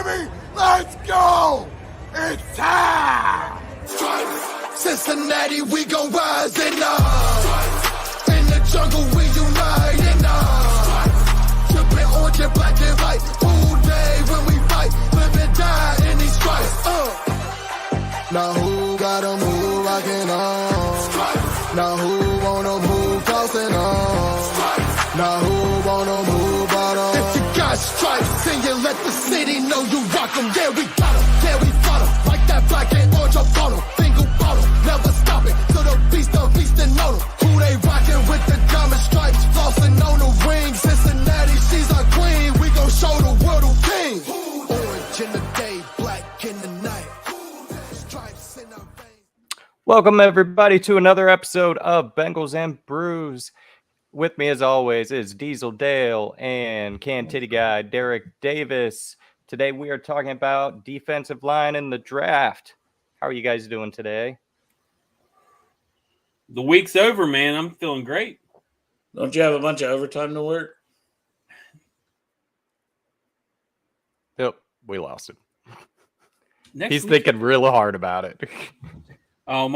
baby! Let's go! It's time! Cincinnati, we gon' rise and up. In the jungle, we unite and up. Trippin' orange and black and white. All day when we fight, live and die in these stripes. Now who gotta move rockin' on? Now who wanna move crossing on? Now who wanna move out on? If you got stripes, then you let the city know you rock 'em. Yeah, we got 'em. Yeah, we fought 'em. Like that black and orange up on 'em. Single bottle, never stop it. To the beast of feastin' on 'em. Who they rockin' with the diamond stripes? Flossin' on the ring. Cincinnati, she's our queen. We gon' show the world who king. Orange in the day, black in the night. Stripes in our veins. Welcome, everybody, to another episode of Bengals and Brews. With me, as always, is Diesel Dale and Can Titty Guy Derek Davis. Today, we are talking about defensive line in the draft. How are you guys doing today? The week's over, man. I'm feeling great. Don't you have a bunch of overtime to work? Yep, we lost him. Next He's week- thinking real hard about it. Oh,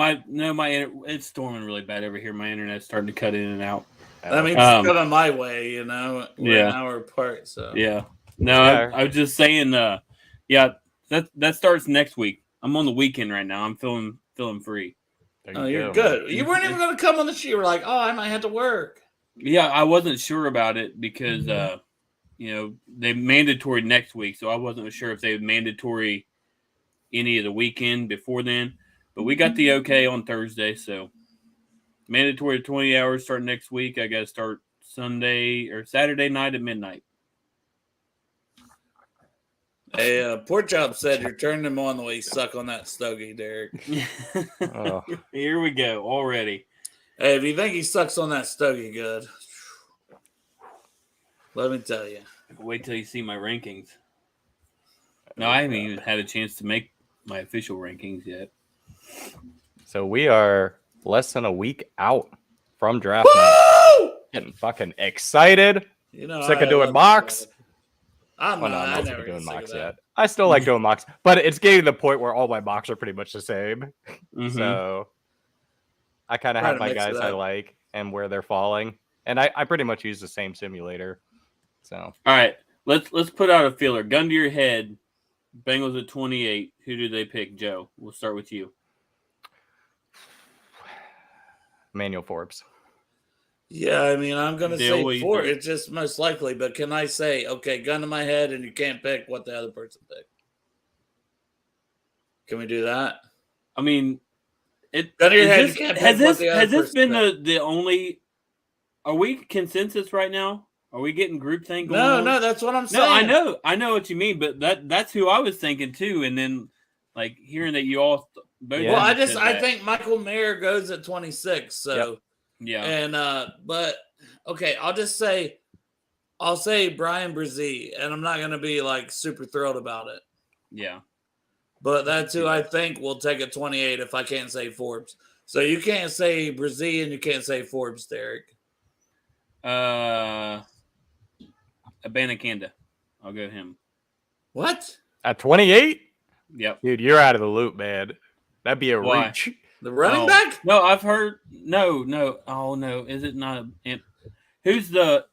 it's storming really bad over here. My internet's starting to cut in and out. I mean, it's coming my way, you know. We're Yeah. an hour apart, so. Yeah. No, I was just saying, that starts next week. I'm on the weekend right now. I'm feeling free. Oh, you're good. You weren't even going to come on the show. You were like, oh, I might have to work. Yeah, I wasn't sure about it because, they mandatory next week, so I wasn't sure if they would mandatory any of the weekend before then. But we got the okay on Thursday, so mandatory 20 hours starting next week. I got to start Sunday or Saturday night at midnight. Hey, Pork Chop said you're turning him on the way you suck on that stogie, Derek. Oh. Here we go already. Hey, if you think he sucks on that stogie good, let me tell you. Wait till you see my rankings. No, I haven't even had a chance to make my official rankings yet. So we are less than a week out from draft night. Getting fucking excited. You know, Sick I of doing love mocks. that. I'm Well, no, not. I'm I not never sick of doing get sick mocks of that. yet. I still like doing mocks, but it's getting to the point where all my mocks are pretty much the same. Mhm. So I kind of Try have to my mix it guys I up. like and where they're falling. And I pretty much use the same simulator. So All right, let's put out a feeler. Gun to your head. Bengals at 28. Who do they pick, Joe? We'll start with you. Manuel Forbes. Yeah, I mean, I'm going to Dale, what do say you four. think? It's just most likely, but can I say, okay, gun to my head and you can't pick what the other person picked? Can we do that? I mean, it Gun to your is head, this- you can't has pick what this the other has this person been the only? Are we consensus right now? Are we getting groupthink going on? No, that's what I'm saying. No, I know what you mean, but that's who I was thinking too. And then, like hearing that you all both. Yeah. Well, said I that. think Michael Mayer goes at 26. So, Yeah. and but okay, I'll say Brian Brzee, and I'm not going to be like super thrilled about it. Yeah. But that's who I think will take a 28 if I can't say Forbes. So you can't say Brzee and you can't say Forbes, Derek. Abanikanda. I'll go him. What? At 28? Yep. Dude, you're out of the loop, man. That'd be a Why? reach. The running Oh. back? No, I've heard. No. Oh no, is it not? Who's the?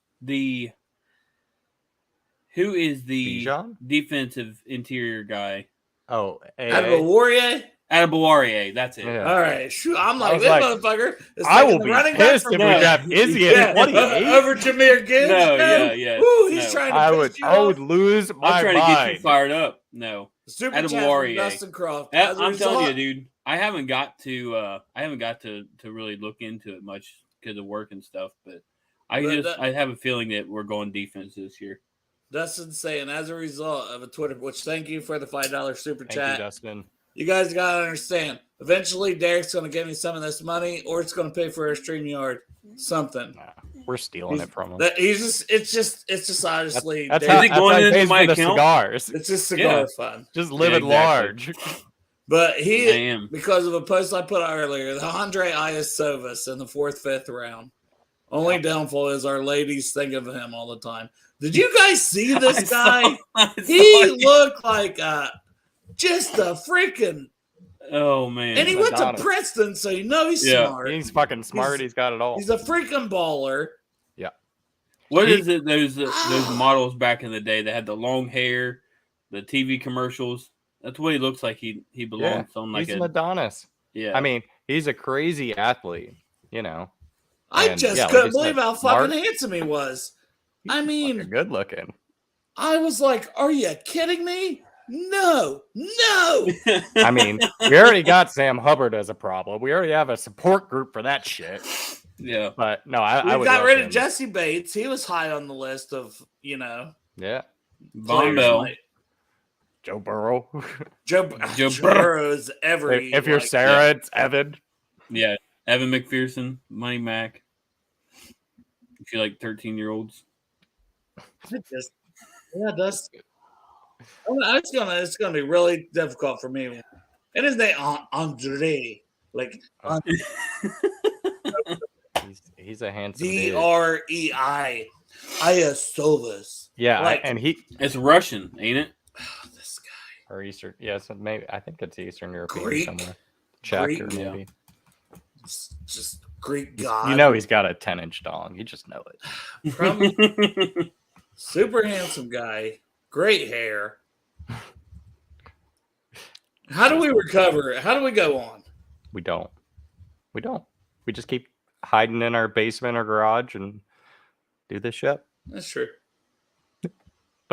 Who is the Bijan? defensive interior guy? Oh, Out of a Warrior? Adebayor. That's it. Yeah. All right. Shoot, I'm I like, was this like, motherfucker is I taking will the be running back pissed from if we No. draft Izzy yeah, at 28. over Jameer Gibbs. No, No. yeah. Ooh, he's No. trying to I piss you would off. lose I'm my trying to get you mind. fired up. No, Super chat from Adebayor. Dustin Croft. As a I'm telling you, result- dude. I haven't got to really look into it much because of work and stuff. But I have a feeling that we're going defense this year. Dustin's saying, as a result of a Twitter, which thank you for the $5 super Thank you, chat. Dustin. You guys got to understand. Eventually, Derek's going to give me some of this money, or it's going to pay for our StreamYard something. Nah, we're stealing it from him. It's just honestly, That's Derek, how, Is it that's going how he into pays my for the account? cigars. it's just cigar Yeah. fun. Just living exactly. large. But I he, am. because of a post I put out earlier, the Andre Iosovas in the 4th, 5th round. Only downfall is our ladies think of him all the time. Did you guys see this guy? He Looked like just a freaking. Oh man! And he went to Adonis. Princeton, so you know he's Yeah. smart. He's fucking smart. He's got it all. He's a freaking baller. What is it? Those models back in the day that had the long hair, the TV commercials. That's what he looks like. He belongs on like he's an Adonis. Yeah. I mean, he's a crazy athlete, you know. I And, just yeah, like couldn't you believe said, how smart. fucking handsome he was. I mean, Fucking good looking. I was like, are you kidding me? No. I mean, we already got Sam Hubbard as a problem. We already have a support group for that shit. Yeah. But no, I We would got love rid him. of Jesse Bates. He was high on the list of, Yeah. Von players Bell. like Joe Burrow. Joe Joe Burrow's every. if you're like, Sarah, it's Evan. Yeah. Evan McPherson, Money Mac. If you like 13-year-olds. That's. It's gonna be really difficult for me. And his name Andre, like He's a handsome dude. Drei Iosovas. Yeah, like- and he It's Russian, ain't it? This guy. or Eastern. Yes, maybe I think it's Eastern European Greek. somewhere. Czech or Greek, maybe. Just Greek god. You know he's got a 10-inch dong. You just know it. From super handsome guy, great hair. How do we recover? How do we go on? We don't. We just keep hiding in our basement or garage and do this shit. That's true. But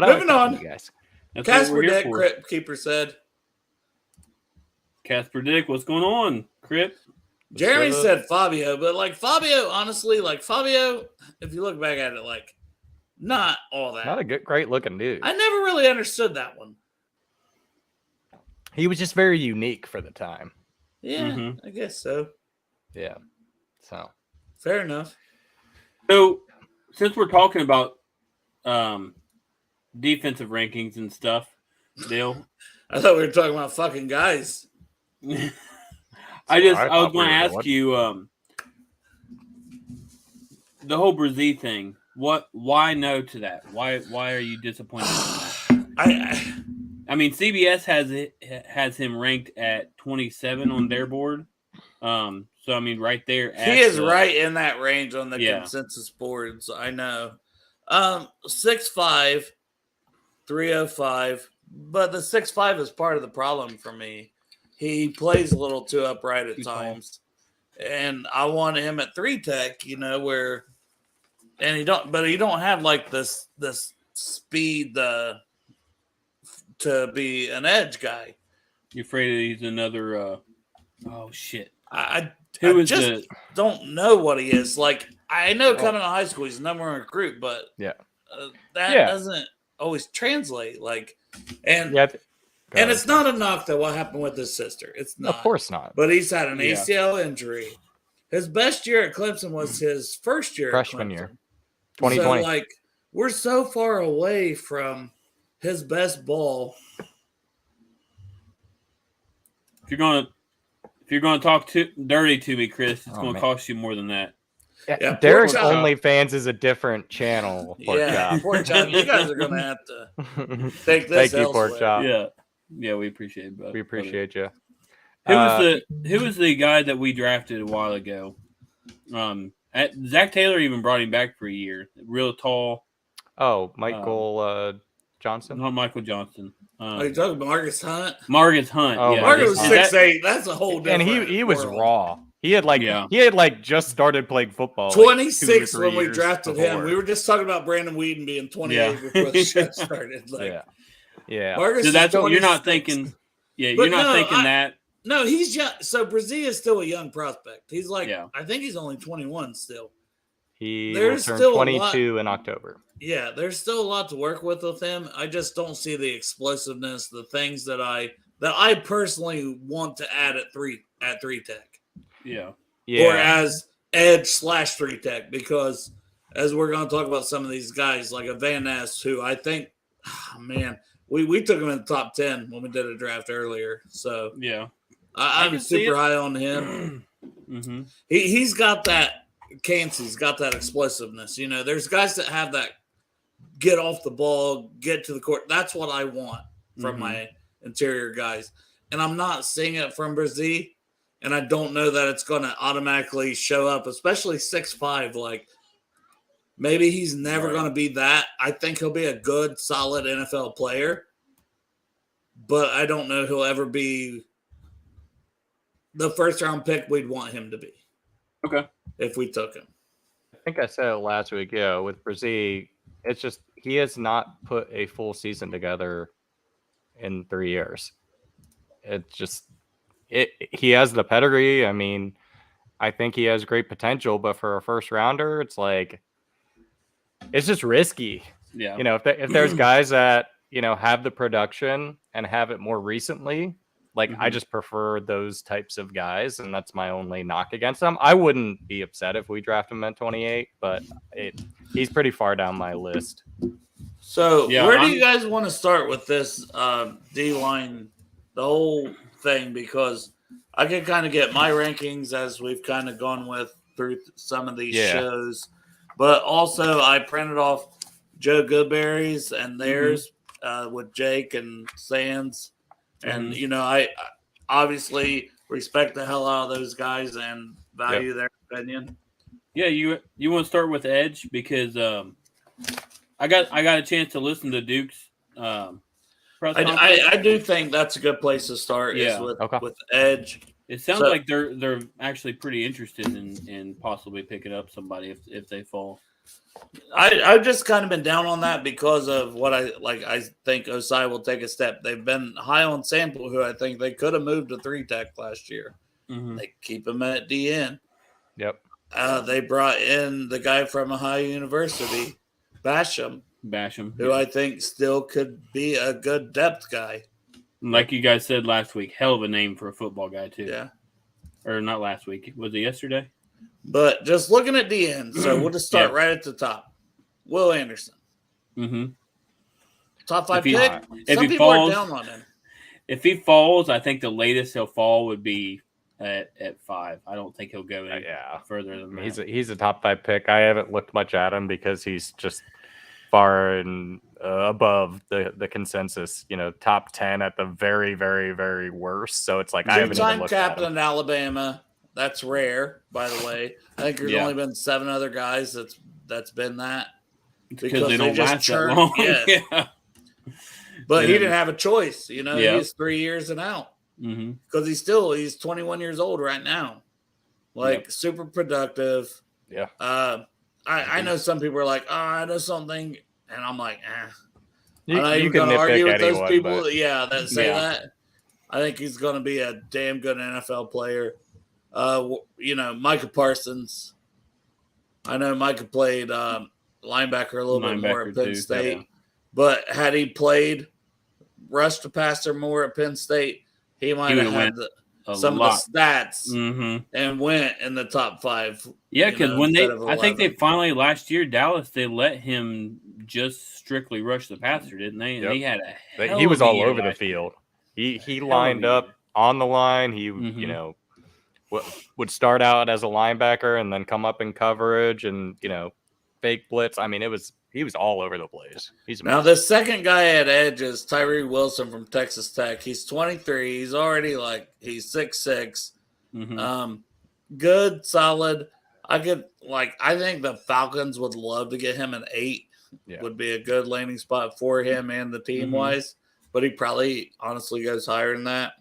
I like Moving talking on. to you guys. That's what Casper we're here Dick, for. Crypt Keeper said. Casper Dick, what's going on, Crip? Jeremy What's up? said Fabio, but like Fabio, honestly, like Fabio, if you look back at it, like not all that. Not a good, great looking dude. I never really understood that one. He was just very unique for the time. Yeah, Mhm. I guess so. Yeah. So Fair enough. So, since we're talking about defensive rankings and stuff, Dale, I thought we were talking about fucking guys. I I was thought going we to were ask going. you the whole Brzee thing. Why no to that? Why are you disappointed? I mean, CBS has him ranked at 27 on their board. So I mean, right there. He is right in that range on the Yeah. consensus boards. I know. 6'5", 305, but the 6'5" is part of the problem for me. He plays a little too upright at Too tall. times, and I want him at 3 tech. Where, and he don't have like this speed to be an edge guy. You afraid that he's another? Oh shit! I Who is just the? don't know what he is. Like, I know coming out of high school, he's the number 1 recruit, but Yeah. that Yeah. doesn't always translate. Like, and yeah. and it's not a knock to what happened with his sister. It's not. Of course not. But he's had an Yeah. ACL injury. His best year at Clemson was his first year. Freshman at year. Clemson. 2020. So, like, we're so far away from his best ball. If you're gonna talk dirty to me, Chris, it's Oh, gonna man. cost you more than that. Yeah, Derek's pork chop. OnlyFans is a different channel. Pork Yeah, poor John. You guys are gonna have to chop. take this. Thank you, Pork elsewhere. Chop. Yeah, we appreciate it. We appreciate you. Who was the guy that we drafted a while ago? Zach Taylor even brought him back for a year. Real tall, Michael Johnson. not Michael Johnson. Are you talking about Marcus Hunt? Marcus Hunt. Oh, yeah. Marcus was Hunt. 6'8". That's a whole And different. he was world. raw. He had just started playing football. 26 2 or 3 when we years drafted him. before. We were just talking about Brandon Whedon being 28 Yeah. before the show started. Like, Yeah. Marcus So is that's what you're not 26. thinking. Yeah, But you're not no, thinking I- that. No, he's young. So Brzee is still a young prospect. He's like, Yeah. I think he's only 21 still. He There's will turn still a 22 in October. Yeah, there's still a lot to work with him. I just don't see the explosiveness, the things that I personally want to add at three tech. Yeah. Yeah. Or as edge / 3 tech, because as we're going to talk about some of these guys like a Van Ness, who I think, we took him in the top 10 when we did a draft earlier. So Yeah. I'm can see super it. high on him. Mm-hmm. He's got that Cansey's got that explosiveness. There's guys that have get off the ball, get to the court. That's what I want from my interior guys. And I'm not seeing it from Brazil. And I don't know that it's going to automatically show up, especially 6'5". Like, maybe he's never going to be that. I think he'll be a good, solid NFL player. But I don't know he'll ever be the first-round pick we'd want him to be. Okay. If we took him. I think I said it last week, with Brazil, it's just he has not put a full season together in 3 years. It's just he has the pedigree. I mean, I think he has great potential, but for a first rounder, it's like it's just risky. Yeah. If there's guys that, have the production and have it more recently, like I just prefer those types of guys, and that's my only knock against them. I wouldn't be upset if we draft him at 28, but he's pretty far down my list. So where do you guys want to start with this D-line, the whole thing? Because I can kind of get my rankings as we've kind of gone through some of these shows. But also I printed off Joe Goodberry's and theirs with Jake and Sands. And, I obviously respect the hell out of those guys and value their opinion. Yeah, you want to start with Edge because I got a chance to listen to Duke's press conference. I do think that's a good place to start is with Edge. It sounds like they're actually pretty interested in possibly picking up somebody if they fall. I've just kind of been down on that because of what I think Osai will take a step. They've been high on Sample, who I think they could have moved to 3-tech last year. They keep him at DN. Yep. They brought in the guy from Ohio University, Basham, who I think still could be a good depth guy. Like you guys said last week, hell of a name for a football guy too. Yeah. Or not last week. Was it yesterday? But just looking at DN, so we'll just start right at the top. Will Anderson. Top 5 pick. If Some he people falls, are down on him. If he falls, I think the latest he'll fall would be at 5. I don't think he'll go any further than that. He's a top 5 pick. I haven't looked much at him because he's just far and above the consensus. Top 10 at the very, very, very worst. So it's like I haven't even looked at him. Captain in Alabama. That's rare, by the way. I think there's only been 7 other guys that's been that. Because they don't last that long. Yeah. But he didn't have a choice. He's 3 years and out. Because he's 21 years old right now. Super productive. Yeah. I know some people are like, I know something. And I'm like, You I'm not even can going to argue with anyone, those people but... that say that. I think he's going to be a damn good NFL player. Micah Parsons. I know Micah played linebacker a little bit more at Penn State. But had he played rush the passer more at Penn State, he might have had some of the stats and went in the top 5. Yeah, because I think they finally last year, Dallas, they let him just strictly rush the passer, didn't they? And he had he was all over the field. He lined up on the line. He would start out as a linebacker and then come up in coverage and fake blitz. I mean, he was all over the place. He's amazing. Now the second guy at edge is Tyree Wilson from Texas Tech. He's 23. He's already he's 6'6". Good, solid. I think the Falcons would love to get him an 8. Yeah. Would be a good landing spot for him and the team wise. But he probably honestly goes higher than that.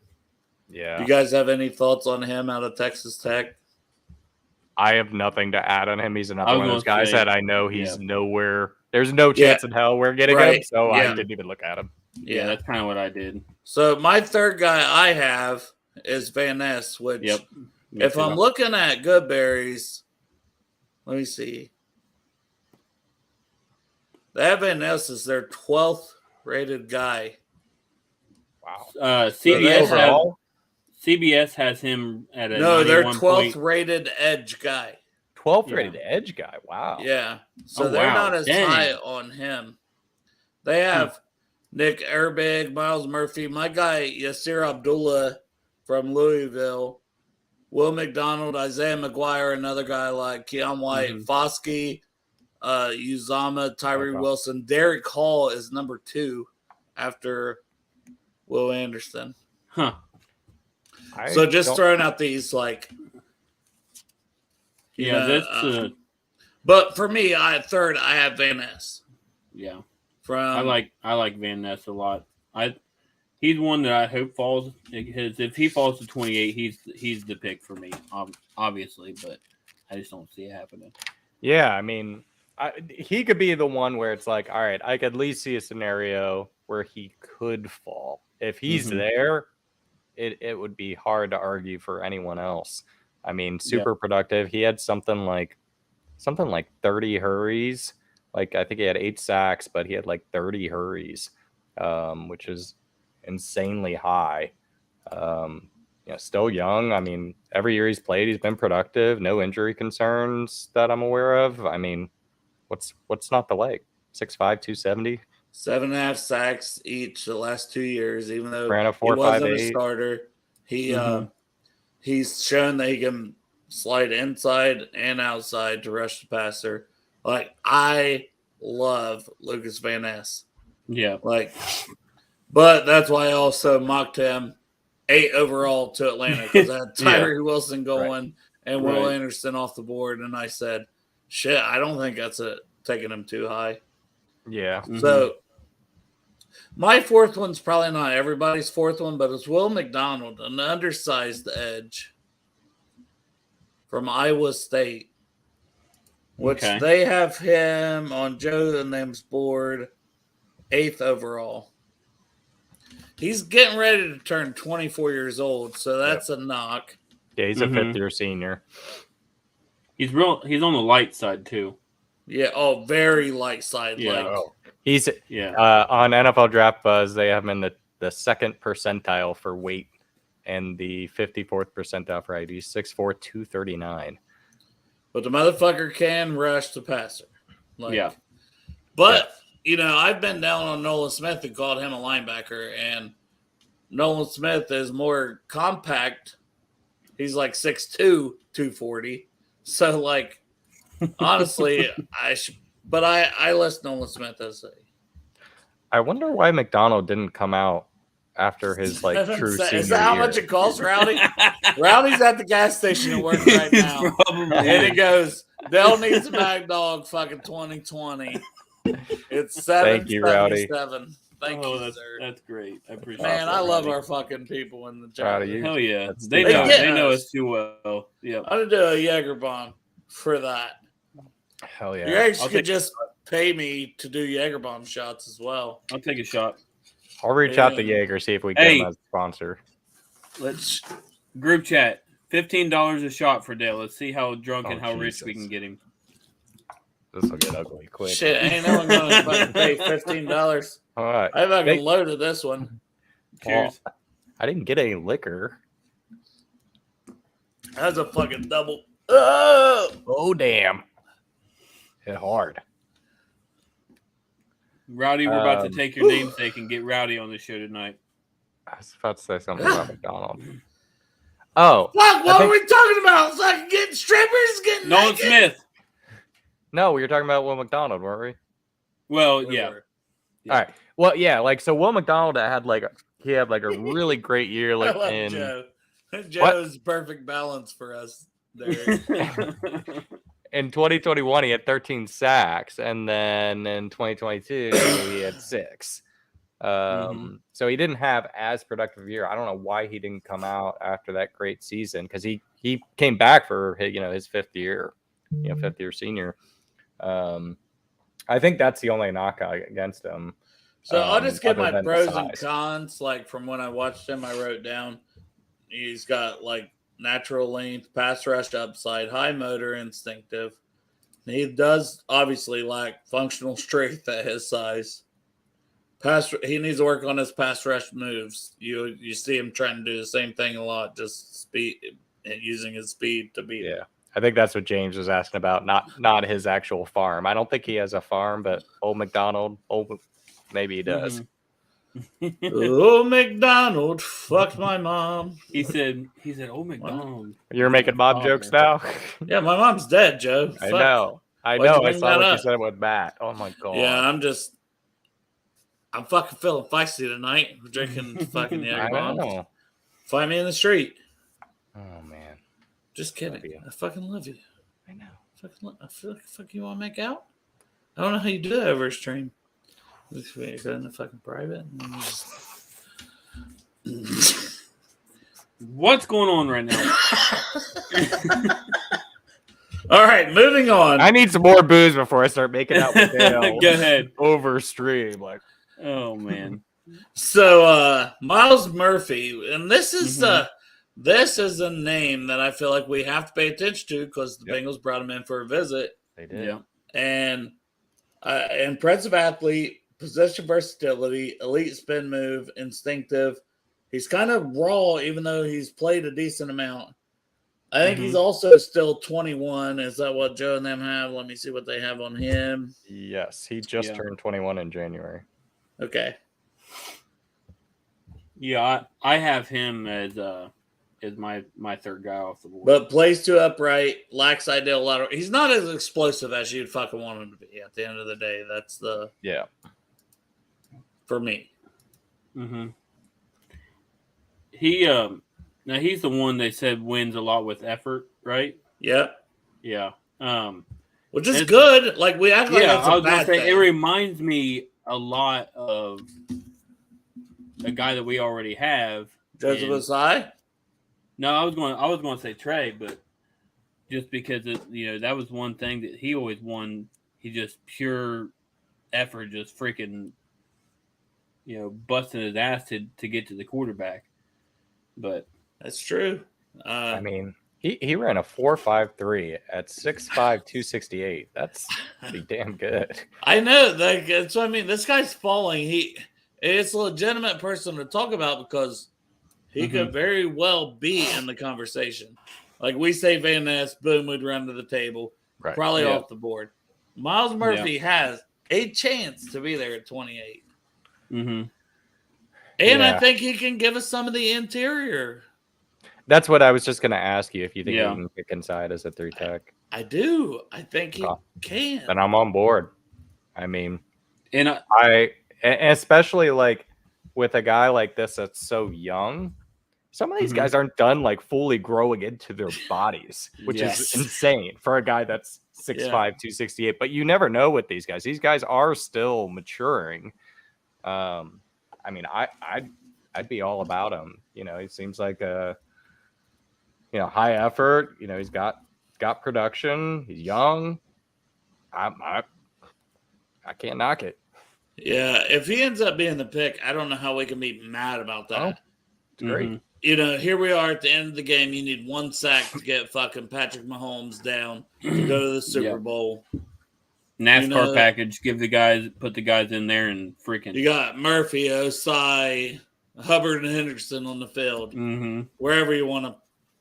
Yeah. You guys have any thoughts on him out of Texas Tech? I have nothing to add on him. He's another one of those guys that I know he's nowhere. There's no chance in hell we're getting him, so I didn't even look at him. Yeah, that's kind of what I did. So my third guy I have is Van Ness, which if I'm looking at Goodberry's, let me see. That Van Ness is their 12th rated guy. Wow. CBS has him at a their 12th rated edge guy. 12th rated edge guy. Wow. Yeah. So they're not as high on him. They have Nick Erbig, Miles Murphy, my guy Yasir Abdullah from Louisville, Will McDonald, Isaiah McGuire, another guy like Keon White, Foskey, Uzama, Tyree Okay. Wilson. Derek Hall is number 2 after Will Anderson. Huh. So just throwing out these like, you Yeah, know, that's but for me, third I have Van Ness. yeah. From I like Van Ness a lot. He's one that I hope falls. Because if he falls to 28, he's the pick for me, obviously. But I just don't see it happening. Yeah, I mean, he could be the one where it's like, all right, I could at least see a scenario where he could fall. If he's there, it would be hard to argue for anyone else. I mean, super productive. He had something like 30 hurries. Like I think he had 8 sacks, but he had like 30 hurries, which is insanely high. Still young. I mean, every year he's played, he's been productive. No injury concerns that I'm aware of. I mean, what's not the leg? 6'5", 270. 7.5 sacks each the last 2 years. Even though Ran a he wasn't 4.58. a starter, he's shown that he can slide inside and outside to rush the passer. Like, I love Lucas Van Ness. Yeah. Like, but that's why I also mocked him 8 overall to Atlanta because I had Tyree Wilson going and Will Anderson off the board, and I said, "Shit, I don't think that's taking him too high." Yeah. So my fourth one's probably not everybody's fourth one, but it's Will McDonald, an undersized edge from Iowa State, which they have him on Joe and them's board 8th overall. He's getting ready to turn 24 years old, so that's a knock. Yeah, he's a 5th-year senior. He's on the light side too. Yeah, very light side. Yeah. Like, He's on NFL Draft Buzz, they have him in the 2nd percentile for weight and the 54th percentile for height. He's 6'4", 239. but the motherfucker can rush the passer. Like, But I've been down on Nolan Smith and called him a linebacker, and Nolan Smith is more compact. He's like 6'2", 240. So, like, honestly, I list Nolan Smith as a. I wonder why McDonald didn't come out after his true senior Is that how year. much it costs, Rowdy? Rowdy's at the gas station at work right now. And he goes, Dell needs a Mag Dog fucking 2020. It's 777. Thank you, Rowdy. Thank you, sir. That's great. I appreciate Man, that, I love Rowdy. our fucking people in the Rowdy, chat. Hell yeah. That's They know us too well. Yeah. I'm going to do a Jaeger bomb for that. Hell yeah. You actually could just pay me to do Jaeger bomb shots as well. I'll take a shot. I'll reach out to Jaeger, see if we get him as a sponsor. Let's group chat. $15 a shot for Dale. Let's see how drunk and how rich we Jesus. can get him. This will get ugly quick. Shit, ain't no one going to fucking pay $15. All right. I fucking loaded this one. Cheers. Well, I didn't get any liquor. That's a fucking double. Oh, damn. Hit hard. Rowdy, we're about to take your namesake and get Rowdy on the show tonight. I was about to say something about McDonald. Oh. Fuck, what are we talking about? Fucking getting strippers, getting Nolan naked? Smith. No, we were talking about Will McDonald, weren't we? Well, We yeah. were. All right. Well, yeah, so Will McDonald had a really great year I love in Joe. Joe's perfect balance for us there. in 2021 he had 13 sacks, and then in 2022 he had 6. So he didn't have as productive a year. I don't know why he didn't come out after that great season, because he came back for his 5th year, 5th year senior. I think that's the only knock against him. So I'll just give other my than pros size. and cons. Like from when I watched him, I wrote down he's got like natural length, pass rush upside, high motor, instinctive. He does obviously lack functional strength at his size. He needs to work on his pass rush moves. You see him trying to do the same thing a lot, just speed and using his speed to beat him. Yeah. I think that's what James was asking about, not his actual farm. I don't think he has a farm, but old McDonald, maybe he does. Oh, McDonald fucked my mom. He said, "Oh, McDonald." You're making mom jokes now? Yeah, my mom's dead, Joe. I Fuck. know. I Why'd you know. I bring saw that what you up? said with Matt. Oh my god. Yeah, I'm fucking feeling feisty tonight. I'm drinking fucking I Jägerbomb. know. Find me in the street. Oh man. Just Love kidding. you. I fucking love you. I know. I feel like fuck you want to make out. I don't know how you do that over a stream. Go in the fucking private. And then just... What's going on right now? All right, moving on. I need some more booze before I start making out with Dale. Go ahead. Over stream, like. Oh man. So Miles Murphy, and this is Mm-hmm. this is a name that I feel like we have to pay attention to because the Yep. Bengals brought him in for a visit. They did. Yeah. And impressive athlete, possession versatility, elite spin move, instinctive. He's kind of raw, even though he's played a decent amount. I think he's also still 21. Is that what Joe and them have? Let me see what they have on him. Yes, he just turned 21 in January. Okay. Yeah, I have him as my third guy off the board. But plays too upright, lacks ideal lateral. He's not as explosive as you'd fucking want him to be at the end of the day. That's the for me. Mm-hmm. He now he's the one they said wins a lot with effort, right? Yep. Yeah. Which is good. Like we act like Yeah, that's I a was gonna bad say thing. it reminds me a lot of a guy that we already have. Joseph and- Osai? No, I was going to say Trey, but just because that was one thing that he always won. He just pure effort, just freaking, busting his ass to get to the quarterback. But That's true. I mean, he ran a 4.53 at 6'5", 268. That's pretty damn good. I know. That's what I mean. This guy's falling. It's a legitimate person to talk about because he could very well be in the conversation. Like we say Van Ness, boom, we'd run to the table. Right. Probably off the board. Miles Murphy has a chance to be there at 28. mm-hmm. And I think he can give us some of the interior. That's what I was just going to ask you, if you think he Yeah. can kick inside as a 3-tech. I do. I think he can. Then I'm on board. I mean, And and especially like with a guy like this that's so young, some of these guys aren't done like fully growing into their bodies, which is insane for a guy that's 6'5", 268. But you never know with these guys. These guys are still maturing. I mean, I'd be all about him. He seems like a high effort. He's got production. He's young. I can't knock it. Yeah, if he ends up being the pick, I don't know how we can be mad about that. Oh, it's great. Here we are at the end of the game. You need one sack to get fucking Patrick Mahomes down to go to the Super Bowl. NASCAR package, put the guys in there and freaking. You got Murphy, Osai, Hubbard, and Henderson on the field. Mm-hmm. Wherever you want to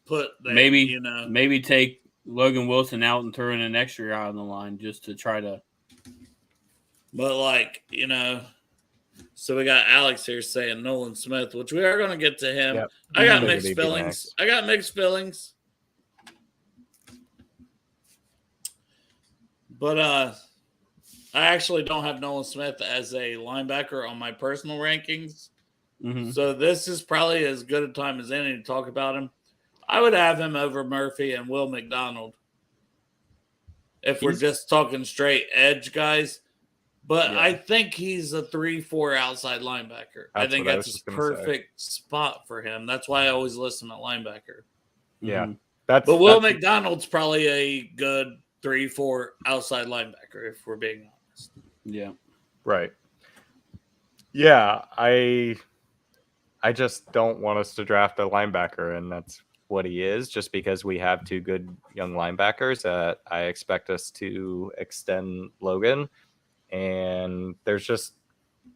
put them, maybe take Logan Wilson out and throw in an extra guy on the line just to try to. But so we got Alex here saying Nolan Smith, which we are going to get to him. Yep. I got Maybe mixed be feelings. next. But I actually don't have Nolan Smith as a linebacker on my personal rankings. Mm-hmm. So this is probably as good a time as any to talk about him. I would have him over Murphy and Will McDonald if we're just talking straight edge guys. But I think he's a 3-4 outside linebacker. I think that's a perfect spot for him. That's why I always list him at linebacker. Yeah. But Will McDonald's probably a good 3-4 outside linebacker, if we're being honest. Yeah. Right. Yeah, I just don't want us to draft a linebacker, and that's what he is, just because we have two good young linebackers that I expect us to extend Logan. And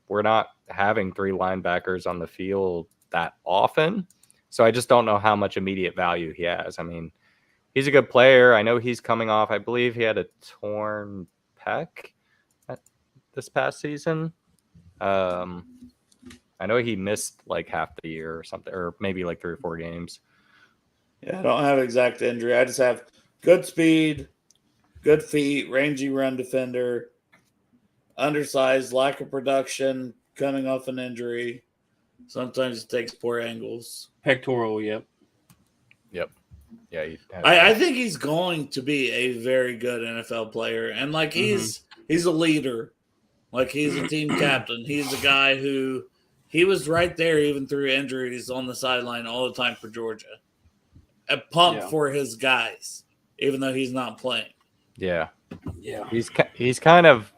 we're not having three linebackers on the field that often. So I just don't know how much immediate value he has. I mean, he's a good player. I know he's coming off, I believe he had a torn pec this past season. I know he missed like half the year or something, or maybe like 3 or 4 games. Yeah, I don't have exact injury. I just have good speed, good feet, rangy run defender, undersized, lack of production, coming off an injury. Sometimes it takes poor angles. Pectoral, yep. Yep. Yeah. I think he's going to be a very good NFL player, and like he's a leader, like he's a team captain. He's a guy who he was right there even through injuries on the sideline all the time for Georgia. A pump for his guys, even though he's not playing. Yeah. Yeah. He's kind of,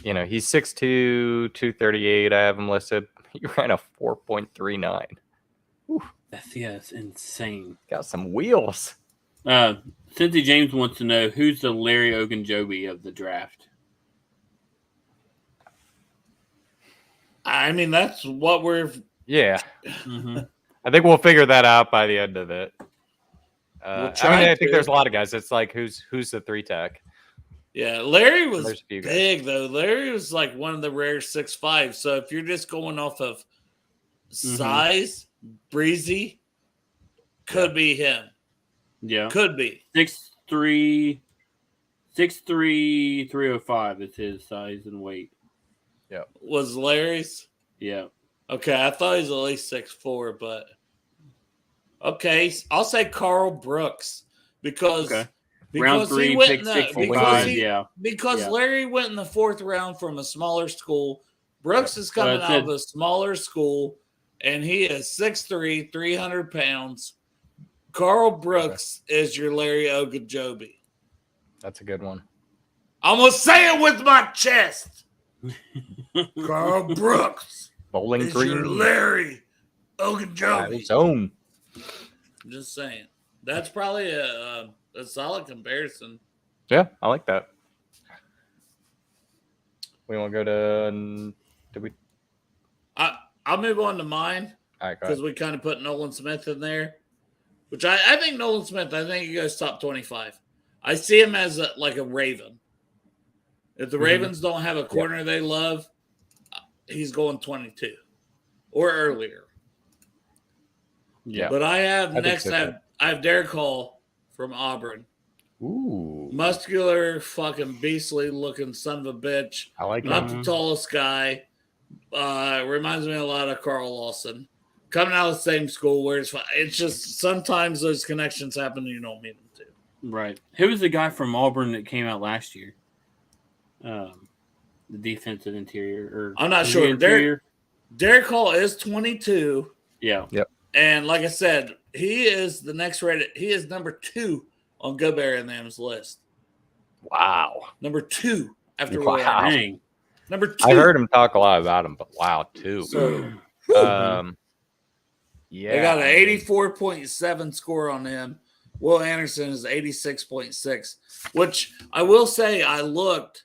he's 6'2", 238. I have him listed. He ran a 4.39. That's insane. Got some wheels. Cincy James wants to know who's the Larry Ogunjobi of the draft. I mean, that's what we're. Yeah. Mm-hmm. I think we'll figure that out by the end of it. We'll I think there's a lot of guys. It's like who's the 3-tech. Yeah, Larry was There's a few guys. big though. Larry was like one of the rare 6'5". So if you're just going off of size, breezy, could be him. Yeah. Could be 6'3", 305 is his size and weight. Yeah. Was Larry's. Yeah. Okay, I thought he was at least 6'4", but okay, I'll say Carl Brooks because Round 3, he went pick in the, 65. because Larry went in the 4th round from a smaller school. Brooks is coming out of a smaller school, and he is 6'3", 300 pounds. Carl Brooks is your Larry Ogunjobi. That's a good one. I'm gonna say it with my chest. Carl Brooks. Bowling is Green. your Larry Ogunjobi. His own. I'm just saying. That's probably a solid comparison. Yeah, I like that. We want to go to. Did we? I'll move on to mine All right, go because ahead. we kind of put Nolan Smith in there, which I think Nolan Smith. I think he goes top 25. I see him as like a Raven. If the Ravens don't have a corner they love, he's going 22 or earlier. Yeah. But I have next. so. I have Derrick Hall from Auburn. Ooh. Muscular, fucking beastly looking son of a bitch. I like Not that. the tallest guy. Reminds me a lot of Carl Lawson. Coming out of the same school where it's just sometimes those connections happen and you don't mean them to. Right. Who was the guy from Auburn that came out last year? The defensive interior. I'm not sure. Derrick Hall is 22. Yeah. Yep. And like I said, he is the next rated. He is number 2 on Gobert and them's list. Wow. Number 2 after Wow. Will Anderson. Dang. Number 2. I heard him talk a lot about him, but wow, too. So, yeah. they got an 84.7 score on him. Will Anderson is 86.6, which I will say I looked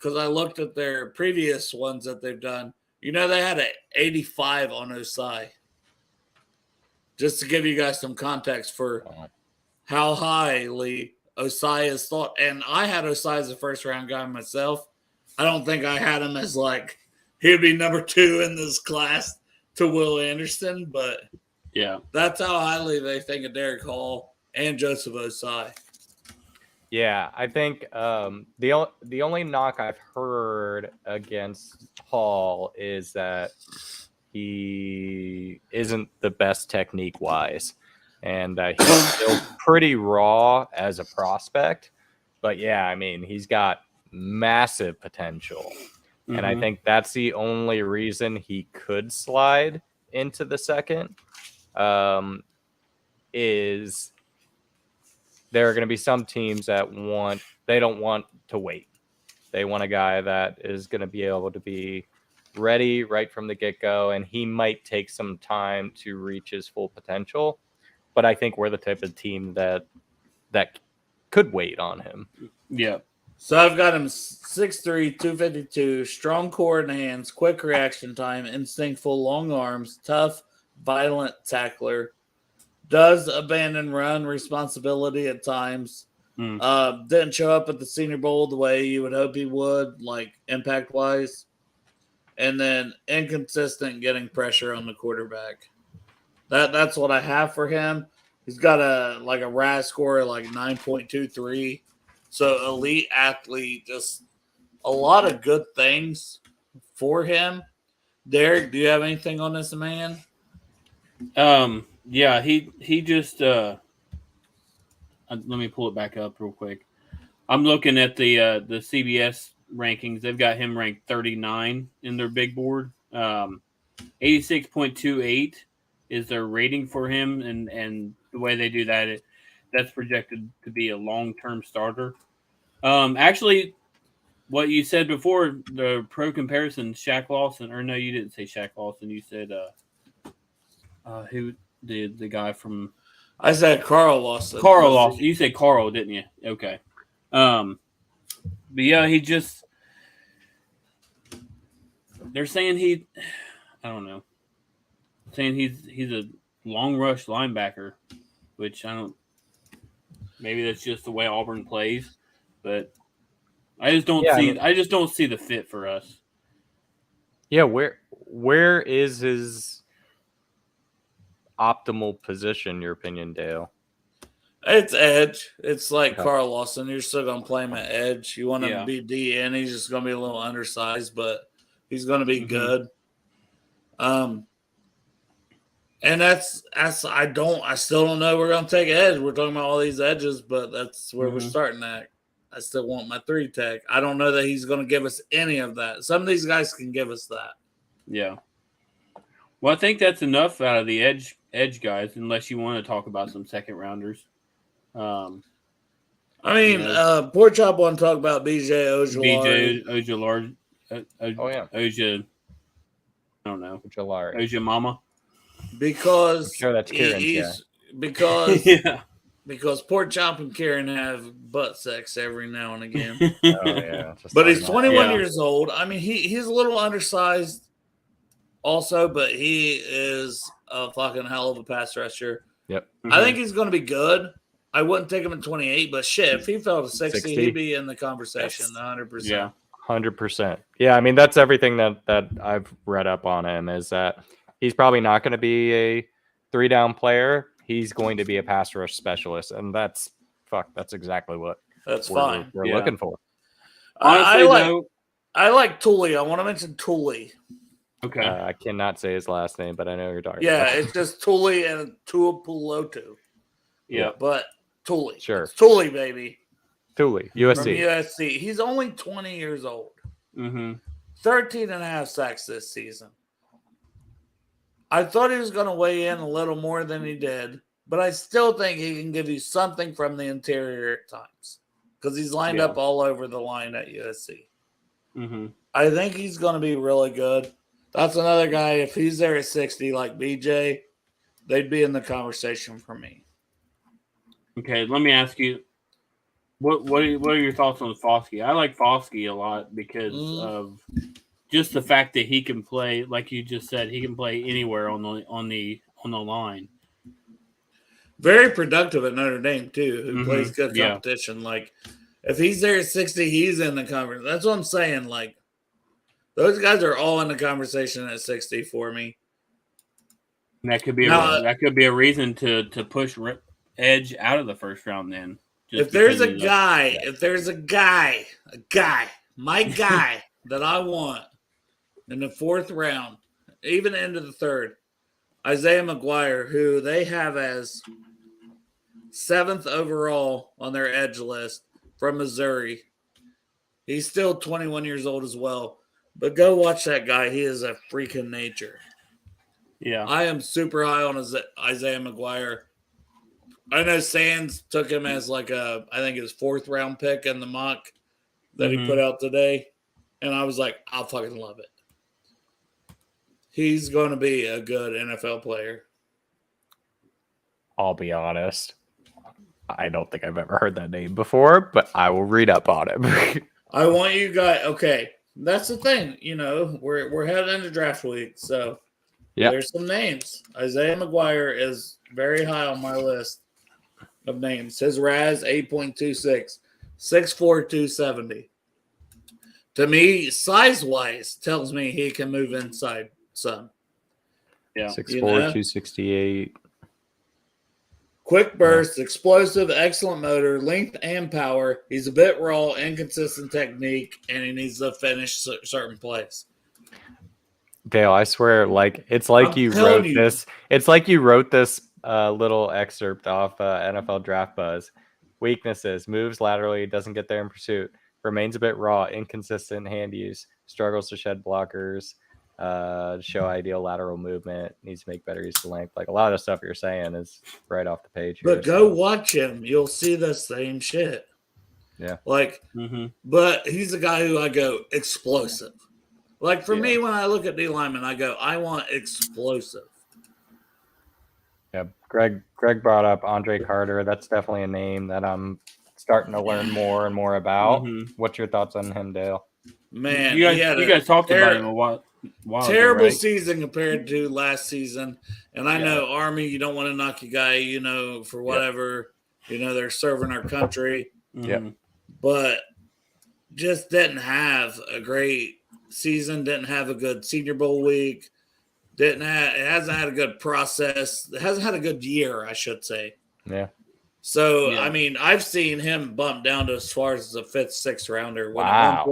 at their previous ones that they've done. You know, they had an 85 on Osai. Just to give you guys some context for how highly Osai is thought. And I had Osai as a first-round guy myself. I don't think I had him as like he'd be number 2 in this class to Will Anderson, but yeah, that's how highly they think of Derrick Hall and Joseph Osai. Yeah, I think the only knock I've heard against Hall is that he isn't the best technique-wise, and he's still pretty raw as a prospect. But yeah, I mean, he's got massive potential, and I think that's the only reason he could slide into the second. Is there are going to be some teams that don't want to wait. They want a guy that is going to be able to be ready right from the get-go, and he might take some time to reach his full potential. But I think we're the type of team that could wait on him. Yeah. So I've got him 6'3", 252, strong core and hands, quick reaction time, instinctful, long arms, tough, violent tackler, does abandon run responsibility at times. Didn't show up at the Senior Bowl the way you would hope he would, like impact-wise. And then inconsistent getting pressure on the quarterback. That's what I have for him. He's got a RAS score of like 9.23. So elite athlete, just a lot of good things for him. Derek, do you have anything on this man? Yeah, he just let me pull it back up real quick. I'm looking at the CBS rankings. They've got him ranked 39 in their big board. 86.28 is their rating for him, and the way they do that, that's projected to be a long-term starter. Actually, what you said before, the pro comparison, Shaq Lawson, or no, you didn't say Shaq Lawson. You said who the guy from I said Carl Lawson. Carl Lawson. You said Carl, didn't you? Okay. But yeah, they're saying I don't know, saying he's a long rush linebacker, which I don't. Maybe that's just the way Auburn plays, but I just don't I just don't see the fit for us. Yeah, where is his optimal position, your opinion, Dale? It's edge. It's like Carl Lawson. You're still going to play him at edge. You want him to be DN. He's just going to be a little undersized, but he's going to be good. And that's I still don't know we're going to take edge. We're talking about all these edges, but that's where we're starting at. I still want my 3 tech. I don't know that he's going to give us any of that. Some of these guys can give us that. Yeah. Well, I think that's enough out of the edge guys, unless you want to talk about some second rounders. I mean, Poor Chop want to talk about BJ Ojulari. Oja. I don't know. Ojulari. Oja Mama. Because I'm sure that's Kieran's because because Poor Chop and Kieran have butt sex every now and again. But he's 21 years old. I mean, he's a little undersized also, but he is a fucking hell of a pass rusher. Yep. I think he's going to be good. I wouldn't take him at 28, but shit, if he fell to 60, he'd be in the conversation 100%. Yeah, 100%. Yeah, I mean, that's everything that I've read up on him is that he's probably not going to be a 3-down player. He's going to be a pass rush specialist, and that's exactly what we're looking for. Honestly, I like Tully. I want to mention Tully. Okay. I cannot say his last name, but I know you're talking about. Yeah, it's just Tully and Tuipulotu. Yeah. But Tully. Sure. It's Tully, baby. Tully, USC. From USC. He's only 20 years old. 13 and a half sacks this season. I thought he was going to weigh in a little more than he did, but I still think he can give you something from the interior at times because he's lined up all over the line at USC. I think he's going to be really good. That's another guy. If he's there at 60 like BJ, they'd be in the conversation for me. Okay, let me ask you, what are your thoughts on Foskey? I like Foskey a lot because of just the fact that he can play, like you just said, he can play anywhere on the line. Very productive at Notre Dame too. Who plays good competition? Like if he's there at 60, he's in the conversation. That's what I'm saying. Like those guys are all in the conversation at 60 for me. And that could be a reason to push Edge out of the first round. Then, if there's a guy, my guy that I want in the 4th round, even into the 3rd, Isaiah McGuire, who they have as 7th overall on their edge list from Missouri. He's still 21 years old as well. But go watch that guy. He is a freaking nature. Yeah. I am super high on Isaiah McGuire. I know Sands took him as I think his 4th round pick in the mock that he put out today. And I was like, I'll fucking love it. He's going to be a good NFL player. I'll be honest. I don't think I've ever heard that name before, but I will read up on him. I want you guys. Okay, that's the thing. You know, we're heading into draft week, so there's some names. Isaiah McGuire is very high on my list of names. His RAS 8.26, 6'4", 270. To me, size-wise, tells me he can move inside some. Yeah, 6'4", 268. Quick burst, explosive, excellent motor, length and power. He's a bit raw, inconsistent technique, and he needs to finish certain plays. Dale, I swear, it's like I'm you telling wrote you. this. It's like you wrote this little excerpt off NFL Draft Buzz. Weaknesses: moves laterally, doesn't get there in pursuit, remains a bit raw, inconsistent hand use, struggles to shed blockers, show ideal lateral movement, needs to make better use of length. Like a lot of the stuff you're saying is right off the page here. But go watch him. You'll see the same shit. Yeah. But he's a guy who I go explosive. Like for me, when I look at D lineman, I go, I want explosive. Yeah, Greg brought up Andre Carter. That's definitely a name that I'm starting to learn more and more about. What's your thoughts on him, Dale? Man, you guys talked about him a while terrible ago, right? season compared to last season. And I know Army, you don't want to knock a guy, for whatever, they're serving our country. But just didn't have a great season, didn't have a good Senior Bowl week. It hasn't had a good process. It hasn't had a good year, I should say. Yeah. So, I mean, I've seen him bump down to as far as the 5th, 6th rounder. When at